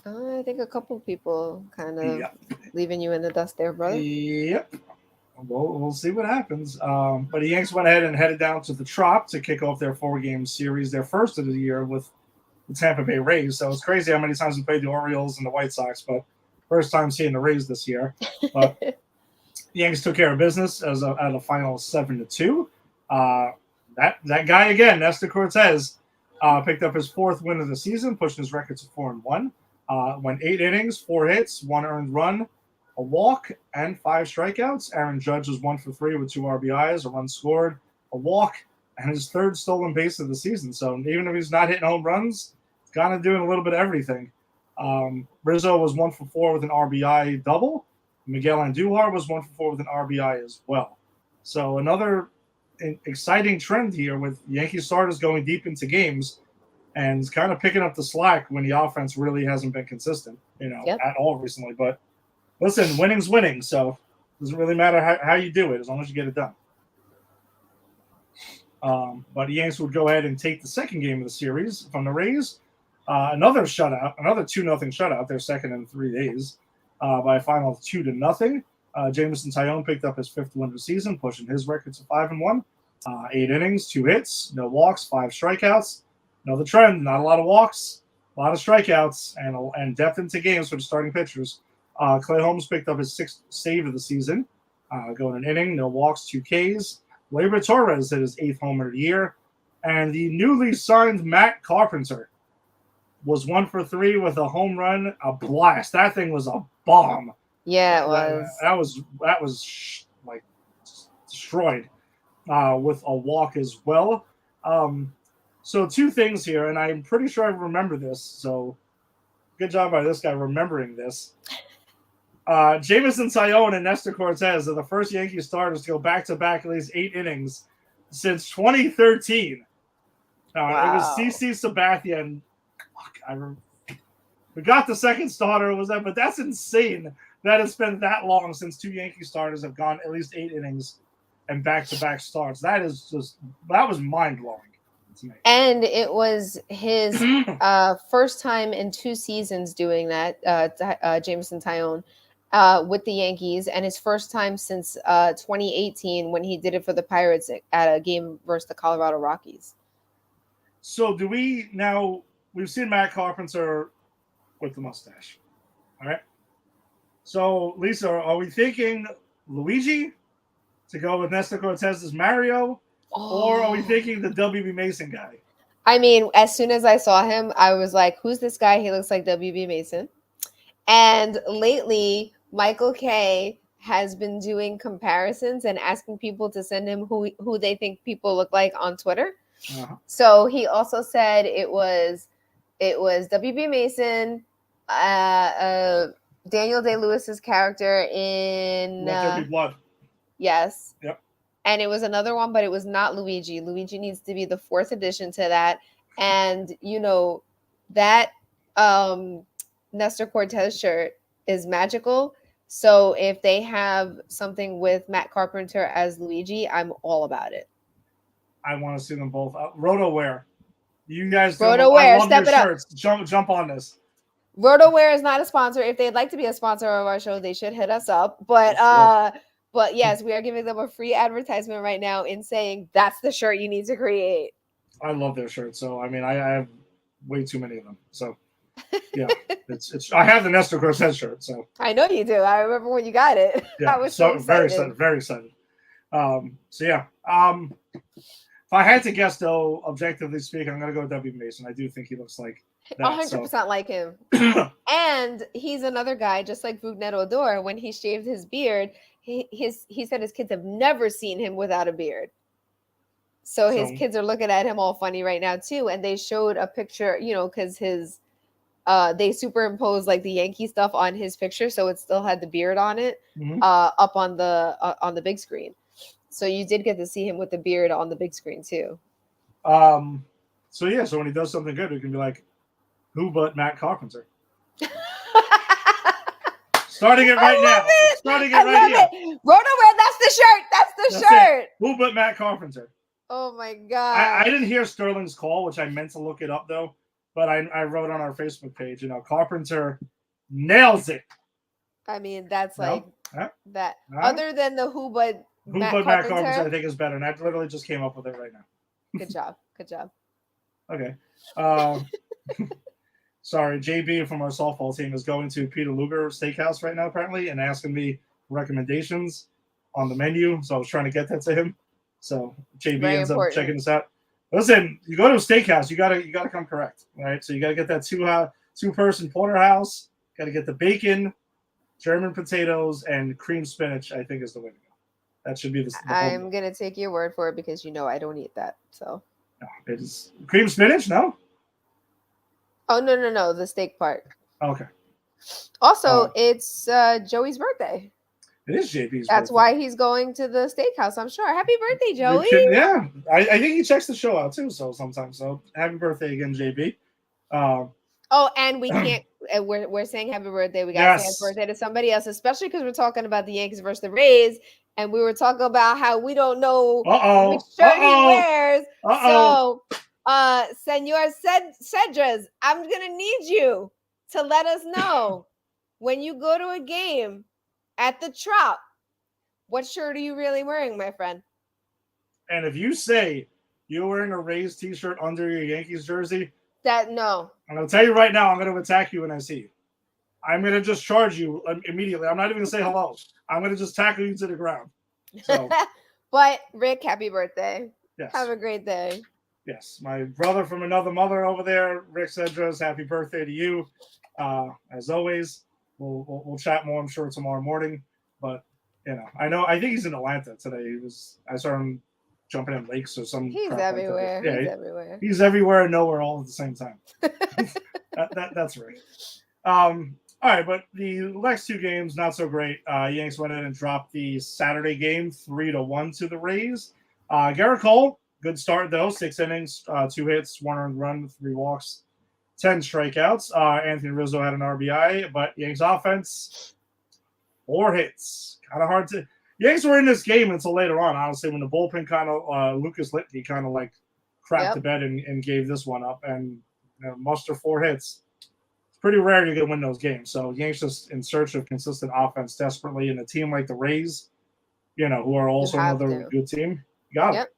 I think a couple people kind of leaving you in the dust there, brother. Yep. We'll see what happens. But the Yanks went ahead and headed down to the Trop to kick off their 4-game series, their first of the year with the Tampa Bay Rays. So it's crazy how many times we played the Orioles and the White Sox, but first time seeing the Rays this year. But the Yankees took care of business at a final 7-2. That guy again, Nestor Cortez, Picked up his 4th win of the season, pushing his record to 4-1. Went 8 innings, 4 hits, 1 earned run, a walk, and 5 strikeouts. Aaron Judge was 1 for 3 with 2 RBIs, a run scored, a walk, and his 3rd stolen base of the season. So even if he's not hitting home runs, he's kind of doing a little bit of everything. Rizzo was 1 for 4 with an RBI double. Miguel Andujar was 1 for 4 with an RBI as well. So another exciting trend here with Yankee starters going deep into games and kind of picking up the slack when the offense really hasn't been consistent, at all recently. But listen, winning's winning, so it doesn't really matter how you do it as long as you get it done. But the Yanks would go ahead and take the second game of the series from the Rays. Another shutout, another 2-0 shutout, their second in 3 days, by a final of 2-0. Jameson Taillon picked up his 5th win of the season, pushing his record to 5-1. 8 innings, 2 hits, no walks, 5 strikeouts. Another trend, not a lot of walks, a lot of strikeouts, and depth into games for the starting pitchers. Clay Holmes picked up his 6th save of the season, going an inning, no walks, 2 Ks. Gleyber Torres hit his 8th homer of the year. And the newly signed Matt Carpenter was 1 for 3 with a home run, a blast. That thing was a bomb. Yeah, it was. That was like destroyed with a walk as well. So 2 things here, and I'm pretty sure I remember this. So good job by this guy remembering this. Jameson Taillon and Nestor Cortez are the first Yankee starters to go back-to-back at least 8 innings since 2013. Wow. It was CC Sabathia, and we got the second starter, but that's insane that it's been that long since 2 Yankee starters have gone at least 8 innings and back-to-back starts. That was mind-blowing to me. And it was his first time in 2 seasons doing that, Jameson Taillon, with the Yankees, and his first time since 2018 when he did it for the Pirates at a game versus the Colorado Rockies. So we've seen Matt Carpenter with the mustache. All right. So, Lisa, are we thinking Luigi to go with Nestor Cortez as Mario? Or are we thinking the WB Mason guy? I mean, as soon as I saw him, I was like, who's this guy? He looks like WB Mason. And lately, Michael K has been doing comparisons and asking people to send him who they think people look like on Twitter. Uh-huh. So he also said it was WB Mason, Daniel Day-Lewis's character in Let There Be Blood. Yes. Yep. And it was another one, but it was not Luigi. Luigi needs to be the 4th addition to that. And that Nestor Cortez shirt is magical. So if they have something with Matt Carpenter as Luigi, I'm all about it. I want to see them both. RotoWear. You guys RotoWear, step it shirts. Up. Jump on this. RotoWear is not a sponsor. If they'd like to be a sponsor of our show, they should hit us up. But yes, we are giving them a free advertisement right now in saying that's the shirt you need to create. I love their shirts. So I mean, I have way too many of them. So yeah, it's. I have the Nestor Cortez shirt. So I know you do. I remember when you got it. Yeah, I was so excited. Very excited. So yeah. If I had to guess, though, objectively speaking, I'm going to go with W. Mason. I do think he looks like that. 100% like him. And he's another guy, just like Vugnet Odor, when he shaved his beard, he said his kids have never seen him without a beard. So his kids are looking at him all funny right now, too. And they showed a picture, because they superimposed like the Yankee stuff on his picture. So it still had the beard on it, up on the big screen. So you did get to see him with the beard on the big screen too. So when he does something good, we can be like, who but Matt Carpenter? Starting it right now. Starting it right now. RotoWear, that's the shirt. That's the shirt. Who but Matt Carpenter? Oh my God. I didn't hear Sterling's call, which I meant to look it up though. But I wrote on our Facebook page, Carpenter nails it. I mean, that's that. Other than the who but Matt Carpenter, I think is better. And I literally just came up with it right now. Good job. Okay. Sorry, JB from our softball team is going to Peter Luger Steakhouse right now, apparently, and asking me recommendations on the menu. So I was trying to get that to him. So JB ends up checking this out. Listen, you go to a steakhouse, you gotta come correct, right? So you gotta get that two-person porterhouse. Got to get the bacon, German potatoes, and cream spinach. I think is the way to go. That should be the whole. I'm gonna take your word for it because I don't eat that. So. No, it is cream spinach. No. Oh no, the steak part. Okay. Also, it's Joey's birthday. It is JP's. That's birthday. why he's going to the steakhouse. I'm sure. Happy birthday, Joey! Yeah, I think he checks the show out too. So sometimes, so happy birthday again, JP. Oh, and we can't. We're saying happy birthday. We got to say happy birthday to somebody else, especially because we're talking about the Yankees versus the Rays, and we were talking about how we don't know which shirt he wears. So, Senor Cedras, I'm gonna need you to let us know when you go to a game at the Trop, what shirt are you really wearing, my friend? And if you say you're wearing a Rays t-shirt under your Yankees jersey, no. I'm going to tell you right now, I'm going to attack you when I see you. I'm going to just charge you immediately. I'm not even going to say hello. I'm going to just tackle you to the ground. So, but Rick, happy birthday. Yes. Have a great day. Yes. My brother from another mother over there, Rick Cedros, happy birthday to you. As always, we'll chat more, I'm sure, tomorrow morning. But, I think he's in Atlanta today. I saw him jumping in lakes or something. He's everywhere. Yeah, he's everywhere. He's everywhere and nowhere all at the same time. That's right. All right, but the next two games, not so great. Yanks went in and dropped the Saturday game 3-1 to the Rays. Garrett Cole, good start though. 6 innings, 2 hits, 1 earned run, 3 walks, 10 strikeouts. Anthony Rizzo had an RBI, but Yanks offense, 4 hits. Kind of hard to. Yanks were in this game until later on, honestly, when the bullpen kind of Lucas Litke kind of like crapped the bed and gave this one up and muster 4 hits. It's pretty rare you're going to win those games. So Yanks just in search of consistent offense desperately, and a team like the Rays, who are also another good team, you got it.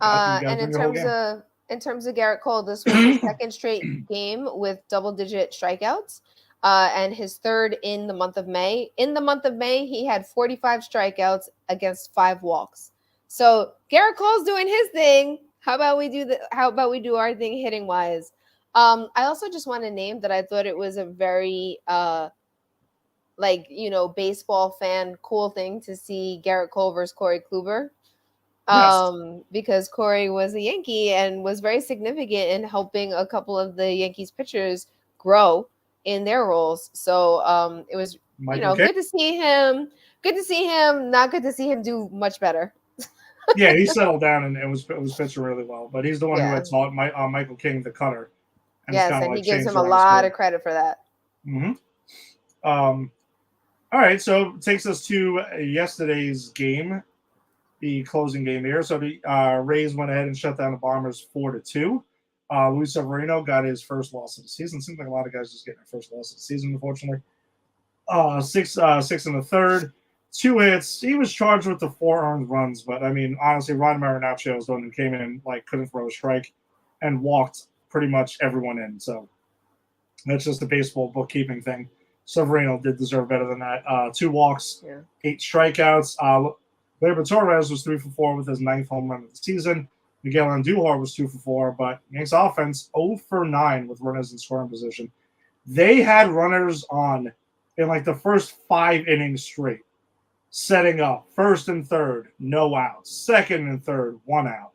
And in terms of Garrett Cole, this was his second straight game with double-digit strikeouts. And his third in the month of May. In the month of May, he had 45 strikeouts against 5 walks. So Garrett Cole's doing his thing. How about we do our thing hitting wise? I also just want to name that I thought it was a very baseball fan cool thing to see Garrett Cole versus Corey Kluber. Because Corey was a Yankee and was very significant in helping a couple of the Yankees pitchers grow in their roles. So it was good to see him. Good to see him. Not good to see him do much better. Yeah, he settled down and it was pitching really well. But he's the one who had taught Michael King the cutter. And he gives him a lot of credit for that. Mm-hmm. All right, so it takes us to yesterday's game, the closing game here. So the Rays went ahead and shut down the Bombers 4-2. Luis Severino got his first loss of the season. Seems like a lot of guys just getting their first loss of the season, unfortunately. 6 in the third, 2 hits. He was charged with the 4 earned runs, but I mean, honestly, Ron Marinaccio was the one who came in and couldn't throw a strike and walked pretty much everyone in. So that's just a baseball bookkeeping thing. Severino did deserve better than that. 2 walks, 8 strikeouts. Gleyber Torres was 3 for 4 with his 9th home run of the season. Miguel Andujar was 2 for 4, but Yanks offense 0 for 9 with runners in scoring position. They had runners on in the first 5 innings straight, setting up first and third, no outs, second and third, 1 out.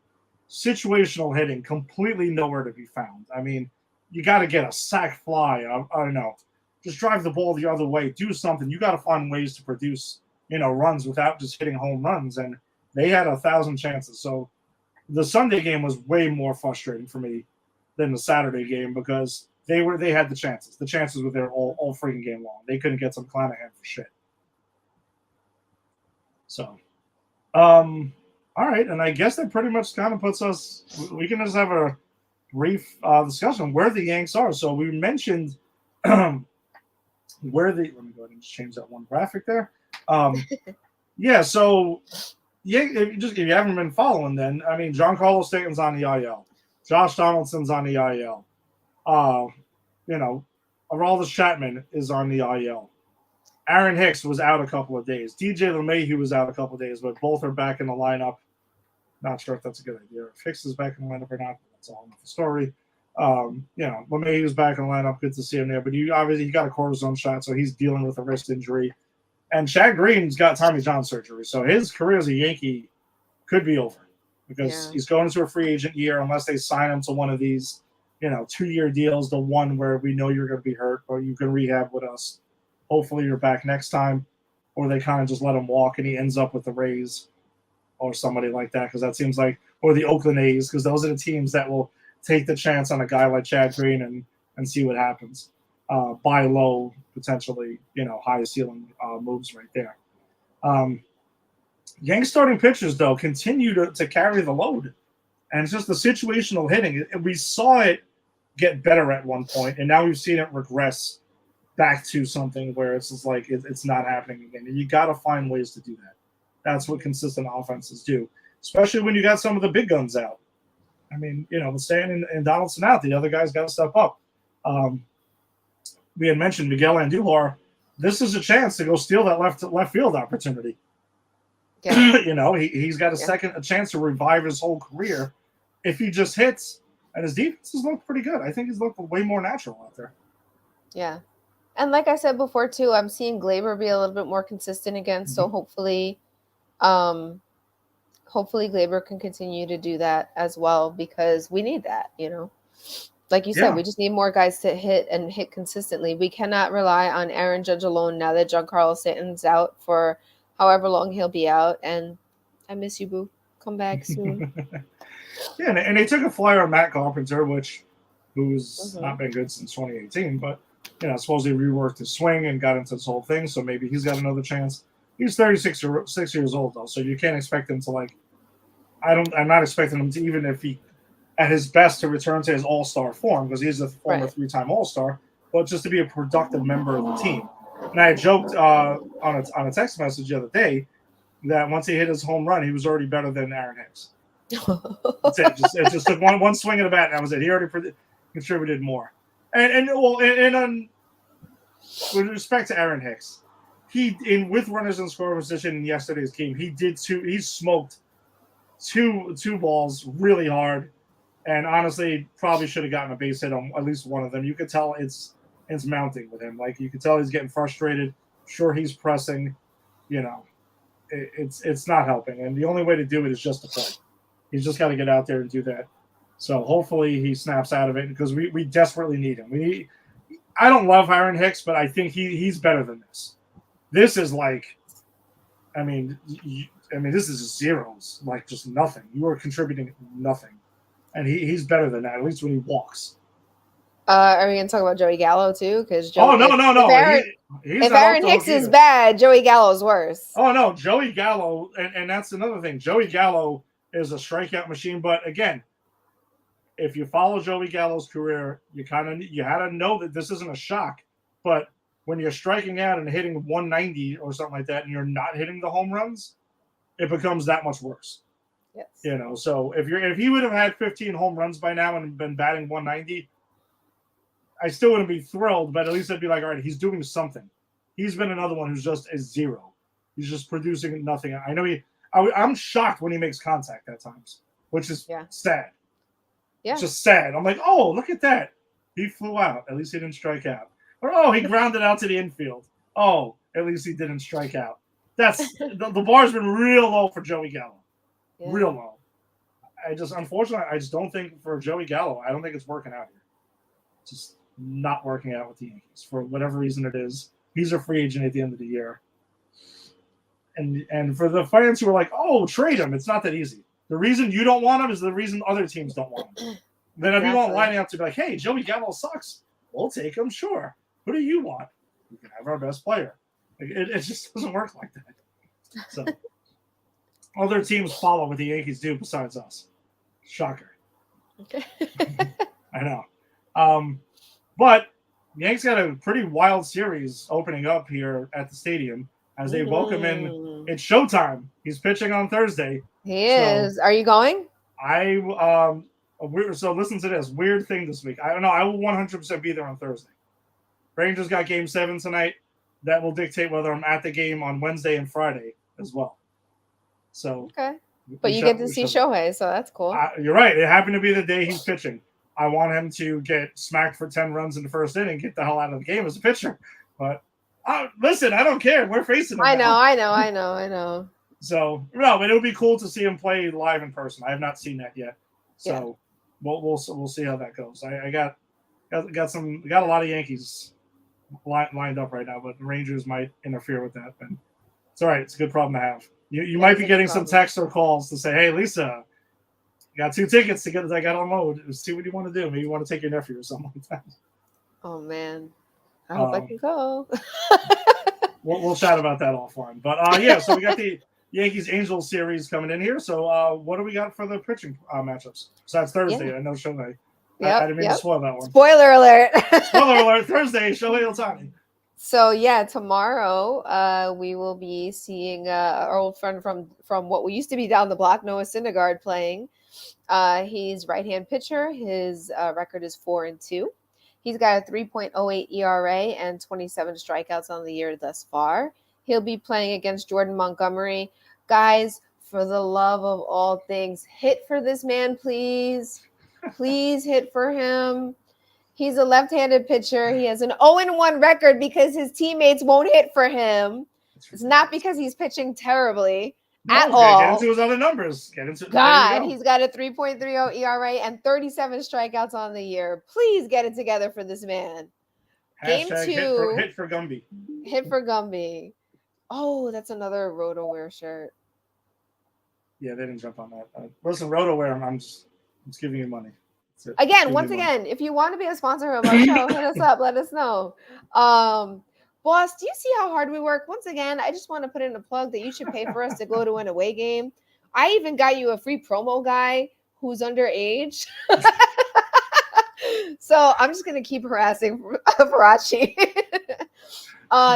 Situational hitting, completely nowhere to be found. I mean, you got to get a sac fly. I don't know. Just drive the ball the other way. Do something. You got to find ways to produce, runs without just hitting home runs. And they had 1,000 chances. So the Sunday game was way more frustrating for me than the Saturday game because they had the chances. The chances were there all freaking game long. They couldn't get some Clanahan for shit. So, all right, and I guess that pretty much kind of puts us. We can just have a brief discussion on where the Yanks are. So we mentioned where the. Let me go ahead and just change that one graphic there. Yeah, so. Yeah, if you haven't been following, then I mean, Giancarlo Stanton's on the IL, Josh Donaldson's on the IL, Aroldis Chapman is on the IL. Aaron Hicks was out a couple of days. DJ LeMahieu was out a couple of days, but both are back in the lineup. Not sure if that's a good idea. If Hicks is back in the lineup or not, that's all another story. LeMay was back in the lineup. Good to see him there. But he got a cortisone shot, so he's dealing with a wrist injury. And Chad Green's got Tommy John surgery, so his career as a Yankee could be over because he's going into a free agent year unless they sign him to one of these, 2-year deals, the one where we know you're going to be hurt or you can rehab with us. Hopefully you're back next time, or they kind of just let him walk and he ends up with the Rays or somebody like that because that seems like, or the Oakland A's because those are the teams that will take the chance on a guy like Chad Green and see what happens. Buy low, potentially, high ceiling moves right there. Yanks starting pitchers, though, continue to carry the load. And it's just the situational hitting. We saw it get better at one point, and now we've seen it regress back to something where it's just like it's not happening again. And you got to find ways to do that. That's what consistent offenses do, especially when you got some of the big guns out. I mean, with Stan and Donaldson out, the other guys got to step up. We had mentioned Miguel Andujar. This is a chance to go steal that left field opportunity. Yeah. He's got a chance to revive his whole career if he just hits. And his defenses look pretty good. I think he's looked way more natural out there. Yeah. And like I said before, too, I'm seeing Glaber be a little bit more consistent again. Mm-hmm. So hopefully Glaber can continue to do that as well because we need that, Like you said, we just need more guys to hit consistently. We cannot rely on Aaron Judge alone now that Giancarlo Stanton's out for however long he'll be out. And I miss you, boo. Come back soon. Yeah, and they took a flyer on Matt Carpenter, who's not been good since 2018. But, supposedly reworked his swing and got into this whole thing. So maybe he's got another chance. He's 36 years old, though. So you can't expect him to, I'm not expecting him to, even if he at his best, to return to his all-star form because he's a former 3-time all-star, but just to be a productive member of the team. And I joked on a text message the other day that once he hit his home run, he was already better than Aaron Hicks. That's it. It just took one swing of the bat, and that was it. He already contributed more. And with respect to Aaron Hicks, with runners in scoring position in yesterday's game, he smoked two balls really hard. And honestly, probably should have gotten a base hit on at least one of them. You could tell it's mounting with him. Like you could tell he's getting frustrated. Sure, he's pressing. It's not helping. And the only way to do it is just to play. He's just got to get out there and do that. So hopefully he snaps out of it because we desperately need him. I don't love Aaron Hicks, but I think he's better than this. This is this is zeros, like just nothing. You are contributing nothing. And he's better than that, at least when he walks. Are we going to talk about Joey Gallo, too? No. If Aaron Hicks is bad, Joey Gallo's worse. Oh, no. Joey Gallo, and that's another thing. Joey Gallo is a strikeout machine. But, again, if you follow Joey Gallo's career, you had to know that this isn't a shock. But when you're striking out and hitting 190 or something like that and you're not hitting the home runs, it becomes that much worse. Yes. So if he would have had 15 home runs by now and been batting 190, I still wouldn't be thrilled, but at least I'd be like, all right, he's doing something. He's been another one who's just a zero. He's just producing nothing. I know I'm shocked when he makes contact at times, which is sad. Yeah. It's just sad. I'm like, oh, look at that. He flew out. At least he didn't strike out. Or, oh, he grounded out to the infield. Oh, at least he didn't strike out. That's the bar's been real low for Joey Gallo. Yeah. Real low. Unfortunately, I just don't think for Joey Gallo, I don't think it's working out here. It's just not working out with the Yankees for whatever reason it is. He's a free agent at the end of the year. And for the fans who are like, oh, trade him, it's not that easy. The reason you don't want him is the reason other teams don't want him. Then if you want lining up to be like, hey, Joey Gallo sucks, we'll take him, sure. Who do you want? We can have our best player. It just doesn't work like that. So other teams follow what the Yankees do besides us. Shocker. I know. But Yanks got a pretty wild series opening up here at the stadium as they welcome in. It's showtime. He's pitching on Thursday. He is. Are you going? So listen to this. Weird thing this week. I don't know. I will 100% be there on Thursday. Rangers got Game 7 tonight. That will dictate whether I'm at the game on Wednesday and Friday as well. So But you get to see Shohei, so that's cool. You're right. It happened to be the day he's pitching. I want him to get smacked for 10 runs in the first inning, get the hell out of the game as a pitcher. But listen, I don't care. We're facing him. I know. So no, but it would be cool to see him play live in person. I have not seen that yet. So we'll see how that goes. I got a lot of Yankees lined up right now, but the Rangers might interfere with that. And it's all right. It's a good problem to have. You might be getting some texts or calls to say, "Hey, Lisa, got 2 tickets to get that got on load. See what you want to do. Maybe you want to take your nephew or something like that." Oh man, I hope I can go. we'll chat about that offline. But yeah, so we got the Yankees Angels series coming in here. So what do we got for the pitching matchups? Besides Thursday, I know Shohei. I didn't mean to spoil that one. Spoiler alert. Spoiler alert. Thursday, Shohei Ohtani. So yeah, tomorrow we will be seeing our old friend from what we used to be down the block, Noah Syndergaard, playing. He's right-hand pitcher. His record is 4-2. He's got a 3.08 ERA and 27 strikeouts on the year thus far. He'll be playing against Jordan Montgomery. Guys, for the love of all things, hit for this man, please. Please hit for him. He's a left-handed pitcher. He has an 0-1 record because his teammates won't hit for him. It's not because he's pitching terribly at all. Get into his other numbers. He's got a 3.30 ERA and 37 strikeouts on the year. Please get it together for this man. Game 2. Hit for Gumby. Hit for Gumby. Oh, that's another RotoWare shirt. Yeah, they didn't jump on that. Listen, RotoWare, I'm just giving you money. Once again, if you want to be a sponsor of our show, hit us up. Let us know. Boss, do you see how hard we work? Once again, I just want to put in a plug that you should pay for us to go to an away game. I even got you a free promo guy who's underage. So I'm just going to keep harassing Farachi.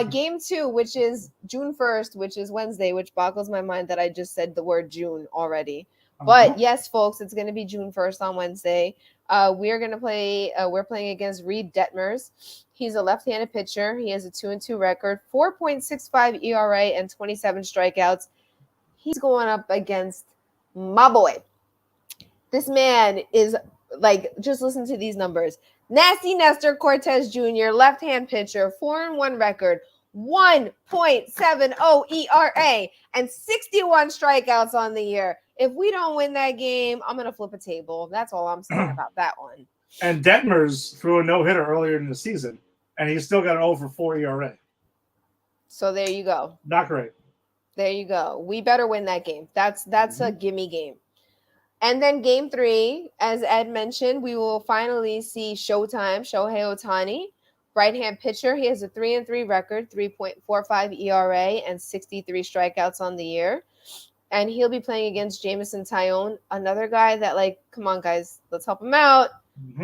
Game 2, which is June 1st, which is Wednesday, which boggles my mind that I just said the word June already. But yes, folks, it's going to be June 1st on Wednesday. We're going to play. We're playing against Reed Detmers. He's a left-handed pitcher. He has a 2-2 record, 4.65 ERA, and 27 strikeouts. He's going up against my boy. This man is just listen to these numbers. Nasty Nestor Cortez Jr., left-hand pitcher, 4-1 record, 1.70 ERA, and 61 strikeouts on the year. If we don't win that game, I'm going to flip a table. That's all I'm saying about that one. And Detmers threw a no-hitter earlier in the season, and he's still got an 0-4 ERA. So there you go. Not great. There you go. We better win that game. That's a gimme game. And then game 3, as Ed mentioned, we will finally see Shohei Ohtani, right-hand pitcher. He has a 3-3 record, 3.45 ERA, and 63 strikeouts on the year. And he'll be playing against Jameson Taillon, another guy that, come on, guys, let's help him out.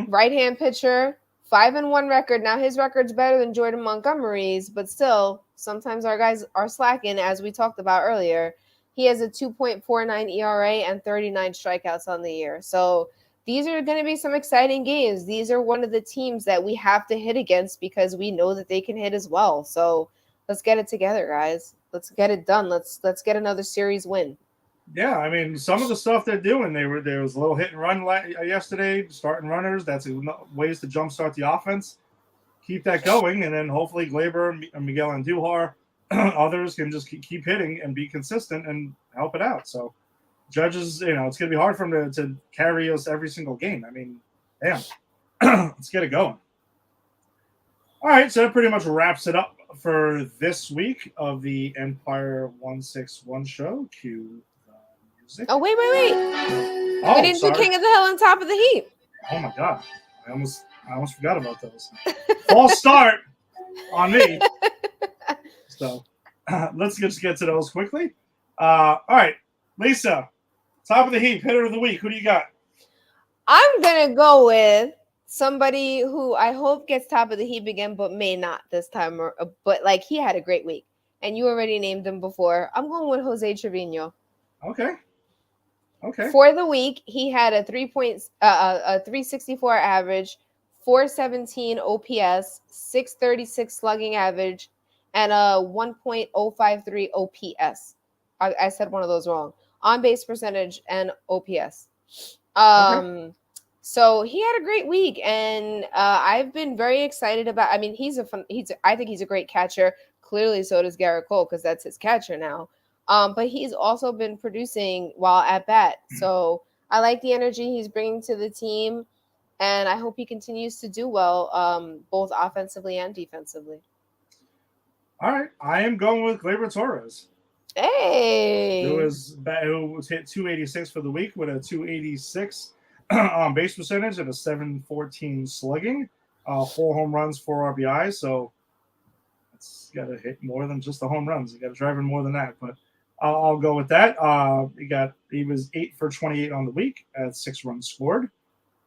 Right-hand pitcher, 5-1 record. Now, his record's better than Jordan Montgomery's, but still, sometimes our guys are slacking, as we talked about earlier. He has a 2.49 ERA and 39 strikeouts on the year. So these are going to be some exciting games. These are one of the teams that we have to hit against because we know that they can hit as well. So let's get it together, guys. Let's get it done. Let's get another series win. Yeah, I mean, some of the stuff they're doing, there was a little hit and run yesterday, starting runners. That's ways to jumpstart the offense. Keep that going, and then hopefully Glaber and Miguel Andujar, others can just keep hitting and be consistent and help it out. So Judges, it's going to be hard for them to carry us every single game. I mean, damn. Let's get it going. All right, so that pretty much wraps it up for this week of the Empire 161 show. Cue the music. Oh, wait. Oh, we didn't do King of the Hill on Top of the Heap. Oh, my God. I almost forgot about those. False start on me. So let's just get to those quickly. All right, Lisa, Top of the Heap, hitter of the week. Who do you got? I'm going to go with somebody who I hope gets Top of the Heap again, but may not this time. But he had a great week. And you already named him before. I'm going with Jose Trevino. Okay. For the week, he had a 364 average, 417 OPS, 636 slugging average, and a 1.053 OPS. I said one of those wrong. on base percentage, and OPS. Okay. So he had a great week, and I've been very excited about. I mean, I think he's a great catcher. Clearly, so does Garrett Cole because that's his catcher now. But he's also been producing while at bat. So I like the energy he's bringing to the team, and I hope he continues to do well, both offensively and defensively. All right. I am going with Gleyber Torres, Hey, who was hit 286 for the week with a 286 on base percentage and a 714 slugging, 4 home runs, 4 RBIs. So it's got to hit more than just the home runs. You got to drive in more than that. But I'll go with that. He was 8 for 28 on the week at 6 runs scored,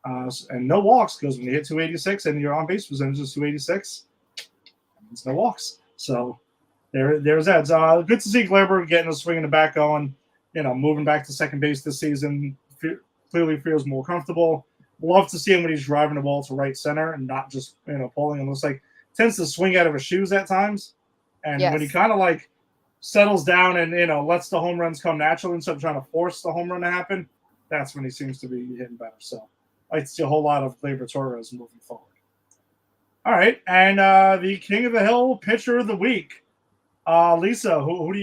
and no walks, because when you hit 286 and your on base percentage is 286, there's no walks. So there's that. It's good to see Gleyber getting a swing in the back going. Moving back to second base this season. Clearly feels more comfortable. Love to see him when he's driving the ball to right center and not just pulling. It looks like tends to swing out of his shoes at times. And when he yes. kind of like settles down and lets the home runs come naturally instead of trying to force the home run to happen, that's when he seems to be hitting better. So I like to see a whole lot of Gleyber Torres moving forward. All right, and the King of the Hill pitcher of the week, Lisa. Who do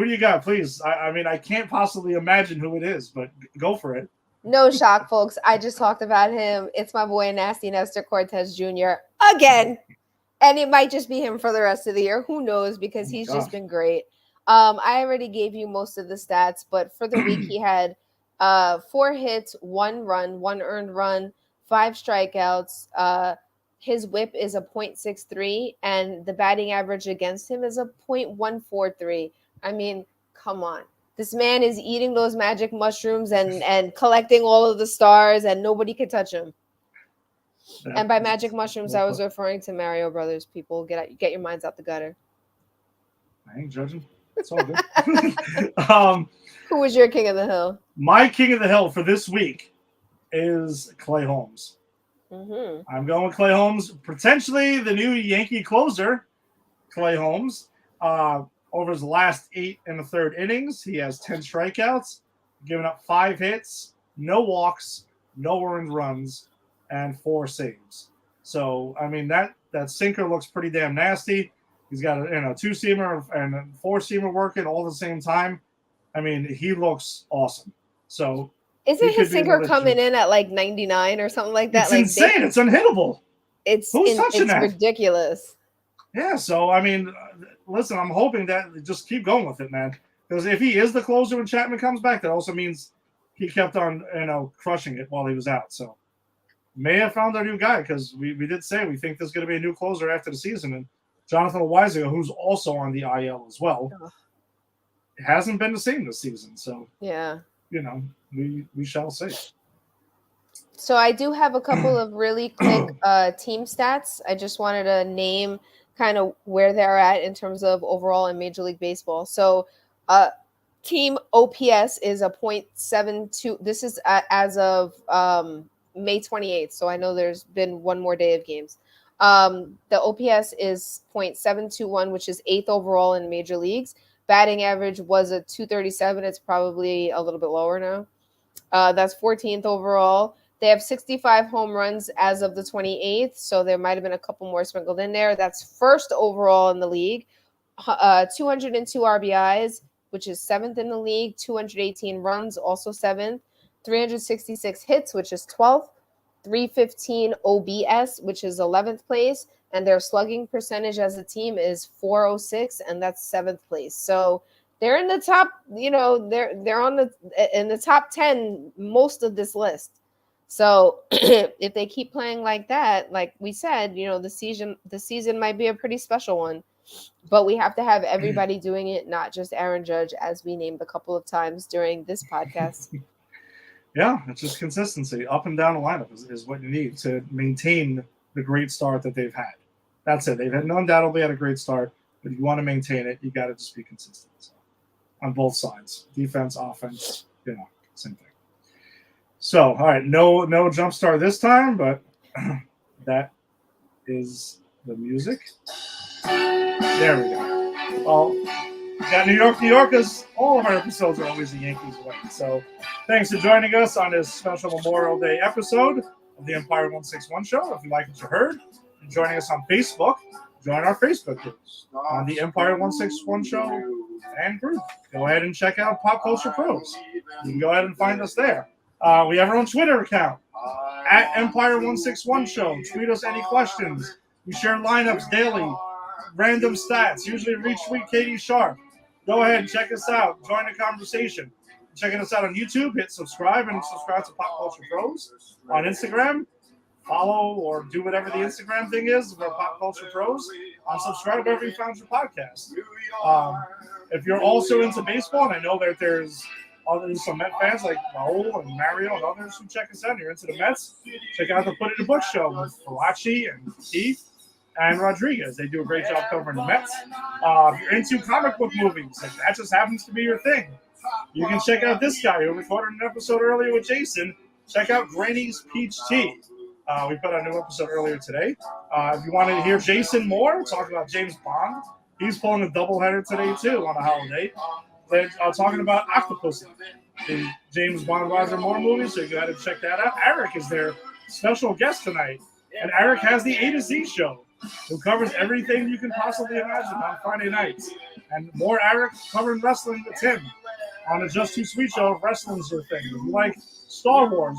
you got? Please. I mean, I can't possibly imagine who it is, but go for it. No shock, folks. I just talked about him. It's my boy Nasty Nestor Cortez Jr. again. And it might just be him for the rest of the year. Who knows? Because he's just been great. I already gave you most of the stats, but for the week he had 4 hits, 1 run, 1 earned run, 5 strikeouts. His whip is a .63, and the batting average against him is a .143. I mean, come on. This man is eating those magic mushrooms and collecting all of the stars, and nobody could touch him. And by magic mushrooms, I was referring to Mario Brothers. People, get your minds out the gutter. I ain't judging. It's all good. Who was your King of the Hill? My King of the Hill for this week is Clay Holmes. Mm-hmm. I'm going with Clay Holmes, potentially the new Yankee closer. Clay Holmes, over his last 8 1/3 innings, he has 10 strikeouts, giving up 5 hits, no walks, no earned runs, and 4 saves. So, I mean, that sinker looks pretty damn nasty. He's got a 2-seamer and a 4-seamer working all at the same time. I mean, he looks awesome. So, isn't his sinker coming in at like 99 or something like that? It's insane. It's unhittable. Who's touching that? It's ridiculous. Yeah, so, I mean, listen, I'm hoping that just keep going with it, man. Because if he is the closer when Chapman comes back, that also means he kept on, crushing it while he was out. So, may have found our new guy, because we did say we think there's going to be a new closer after the season. And Jonathan Loaizaga, who's also on the IL as well, hasn't been the same this season. So, yeah, we shall see. So I do have a couple of really quick team stats. I just wanted to name kind of where they're at in terms of overall in Major League Baseball. So team OPS is a .72. This is as of May 28th. So I know there's been one more day of games. The OPS is .721, which is 8th overall in major leagues. Batting average was a 237. It's probably a little bit lower now. That's 14th overall. They have 65 home runs as of the 28th, so there might have been a couple more sprinkled in there. That's first overall in the league. 202 RBIs, which is 7th in the league. 218 runs, also 7th. 366 hits, which is 12th. 315 OBS, which is 11th place. And their slugging percentage as a team is 406, and that's 7th place. So they're in the top, they're in the top 10 most of this list. So if they keep playing like that, like we said, the season might be a pretty special one. But we have to have everybody doing it, not just Aaron Judge, as we named a couple of times during this podcast. Yeah, it's just consistency. Up and down the lineup is what you need to maintain the great start that they've had. That's it. They've undoubtedly had a great start, but if you want to maintain it, you got to just be consistent. So, on both sides, defense, offense, same thing. So, all right, no jump start this time, but that is the music. There we go. Well, We got New York, New York, because all of our episodes are always the Yankees way. So thanks for joining us on this special Memorial Day episode of the Empire 161 show. If you like what you heard, and joining us on Facebook, join our Facebook group on the Empire 161 show and group. Go ahead and check out Pop Culture Pros. You can go ahead and find us there. We have our own Twitter account at Empire 161 show. Tweet us any questions. We share lineups daily, random stats, usually retweet Katie Sharp. Go ahead and check us out. Join the conversation. Checking us out on YouTube, hit subscribe and subscribe to Pop Culture Pros. On Instagram, follow or do whatever the Instagram thing is for Pop Culture Pros. Subscribe wherever you found your podcast. If you're also into baseball, and I know that there's some Met fans like Raul and Mario and others who check us out, and you're into the Mets, check out the Put It in the Book show with Falachi and Keith and Rodriguez. They do a great job covering the Mets. If you're into comic book movies, like that just happens to be your thing, you can check out this guy who recorded an episode earlier with Jason. Check out Granny's Peach Tea. We put out a new episode earlier today. If you wanted to hear Jason more, talk about James Bond, he's pulling a doubleheader today too on a holiday. They're talking about Octopussy, the James Bond Roger Moore movie, so you go ahead and check that out. Eric is their special guest tonight, and Eric has the A to Z show, who covers everything you can possibly imagine on Friday nights. And more Eric covering wrestling with Tim on the Just Too Sweet show if wrestling's your thing. If you like Star Wars,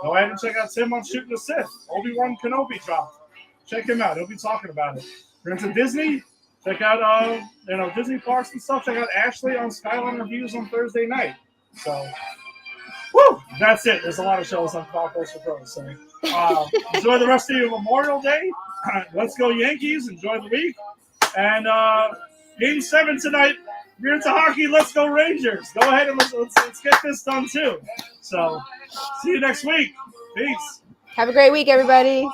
go ahead and check out Tim on Shooting the Sith. Obi-Wan Kenobi dropped. Check him out. He'll be talking about it. If you're into Disney, check out Disney parks and stuff. Check out Ashley on Skyline Reviews on Thursday night. So, that's it. There's a lot of shows on Pop Culture Pros. So, enjoy the rest of your Memorial Day. Let's go Yankees. Enjoy the week. And Game 7 tonight. If you're into hockey, let's go Rangers. Go ahead and let's get this done too. So, see you next week. Peace. Have a great week, everybody.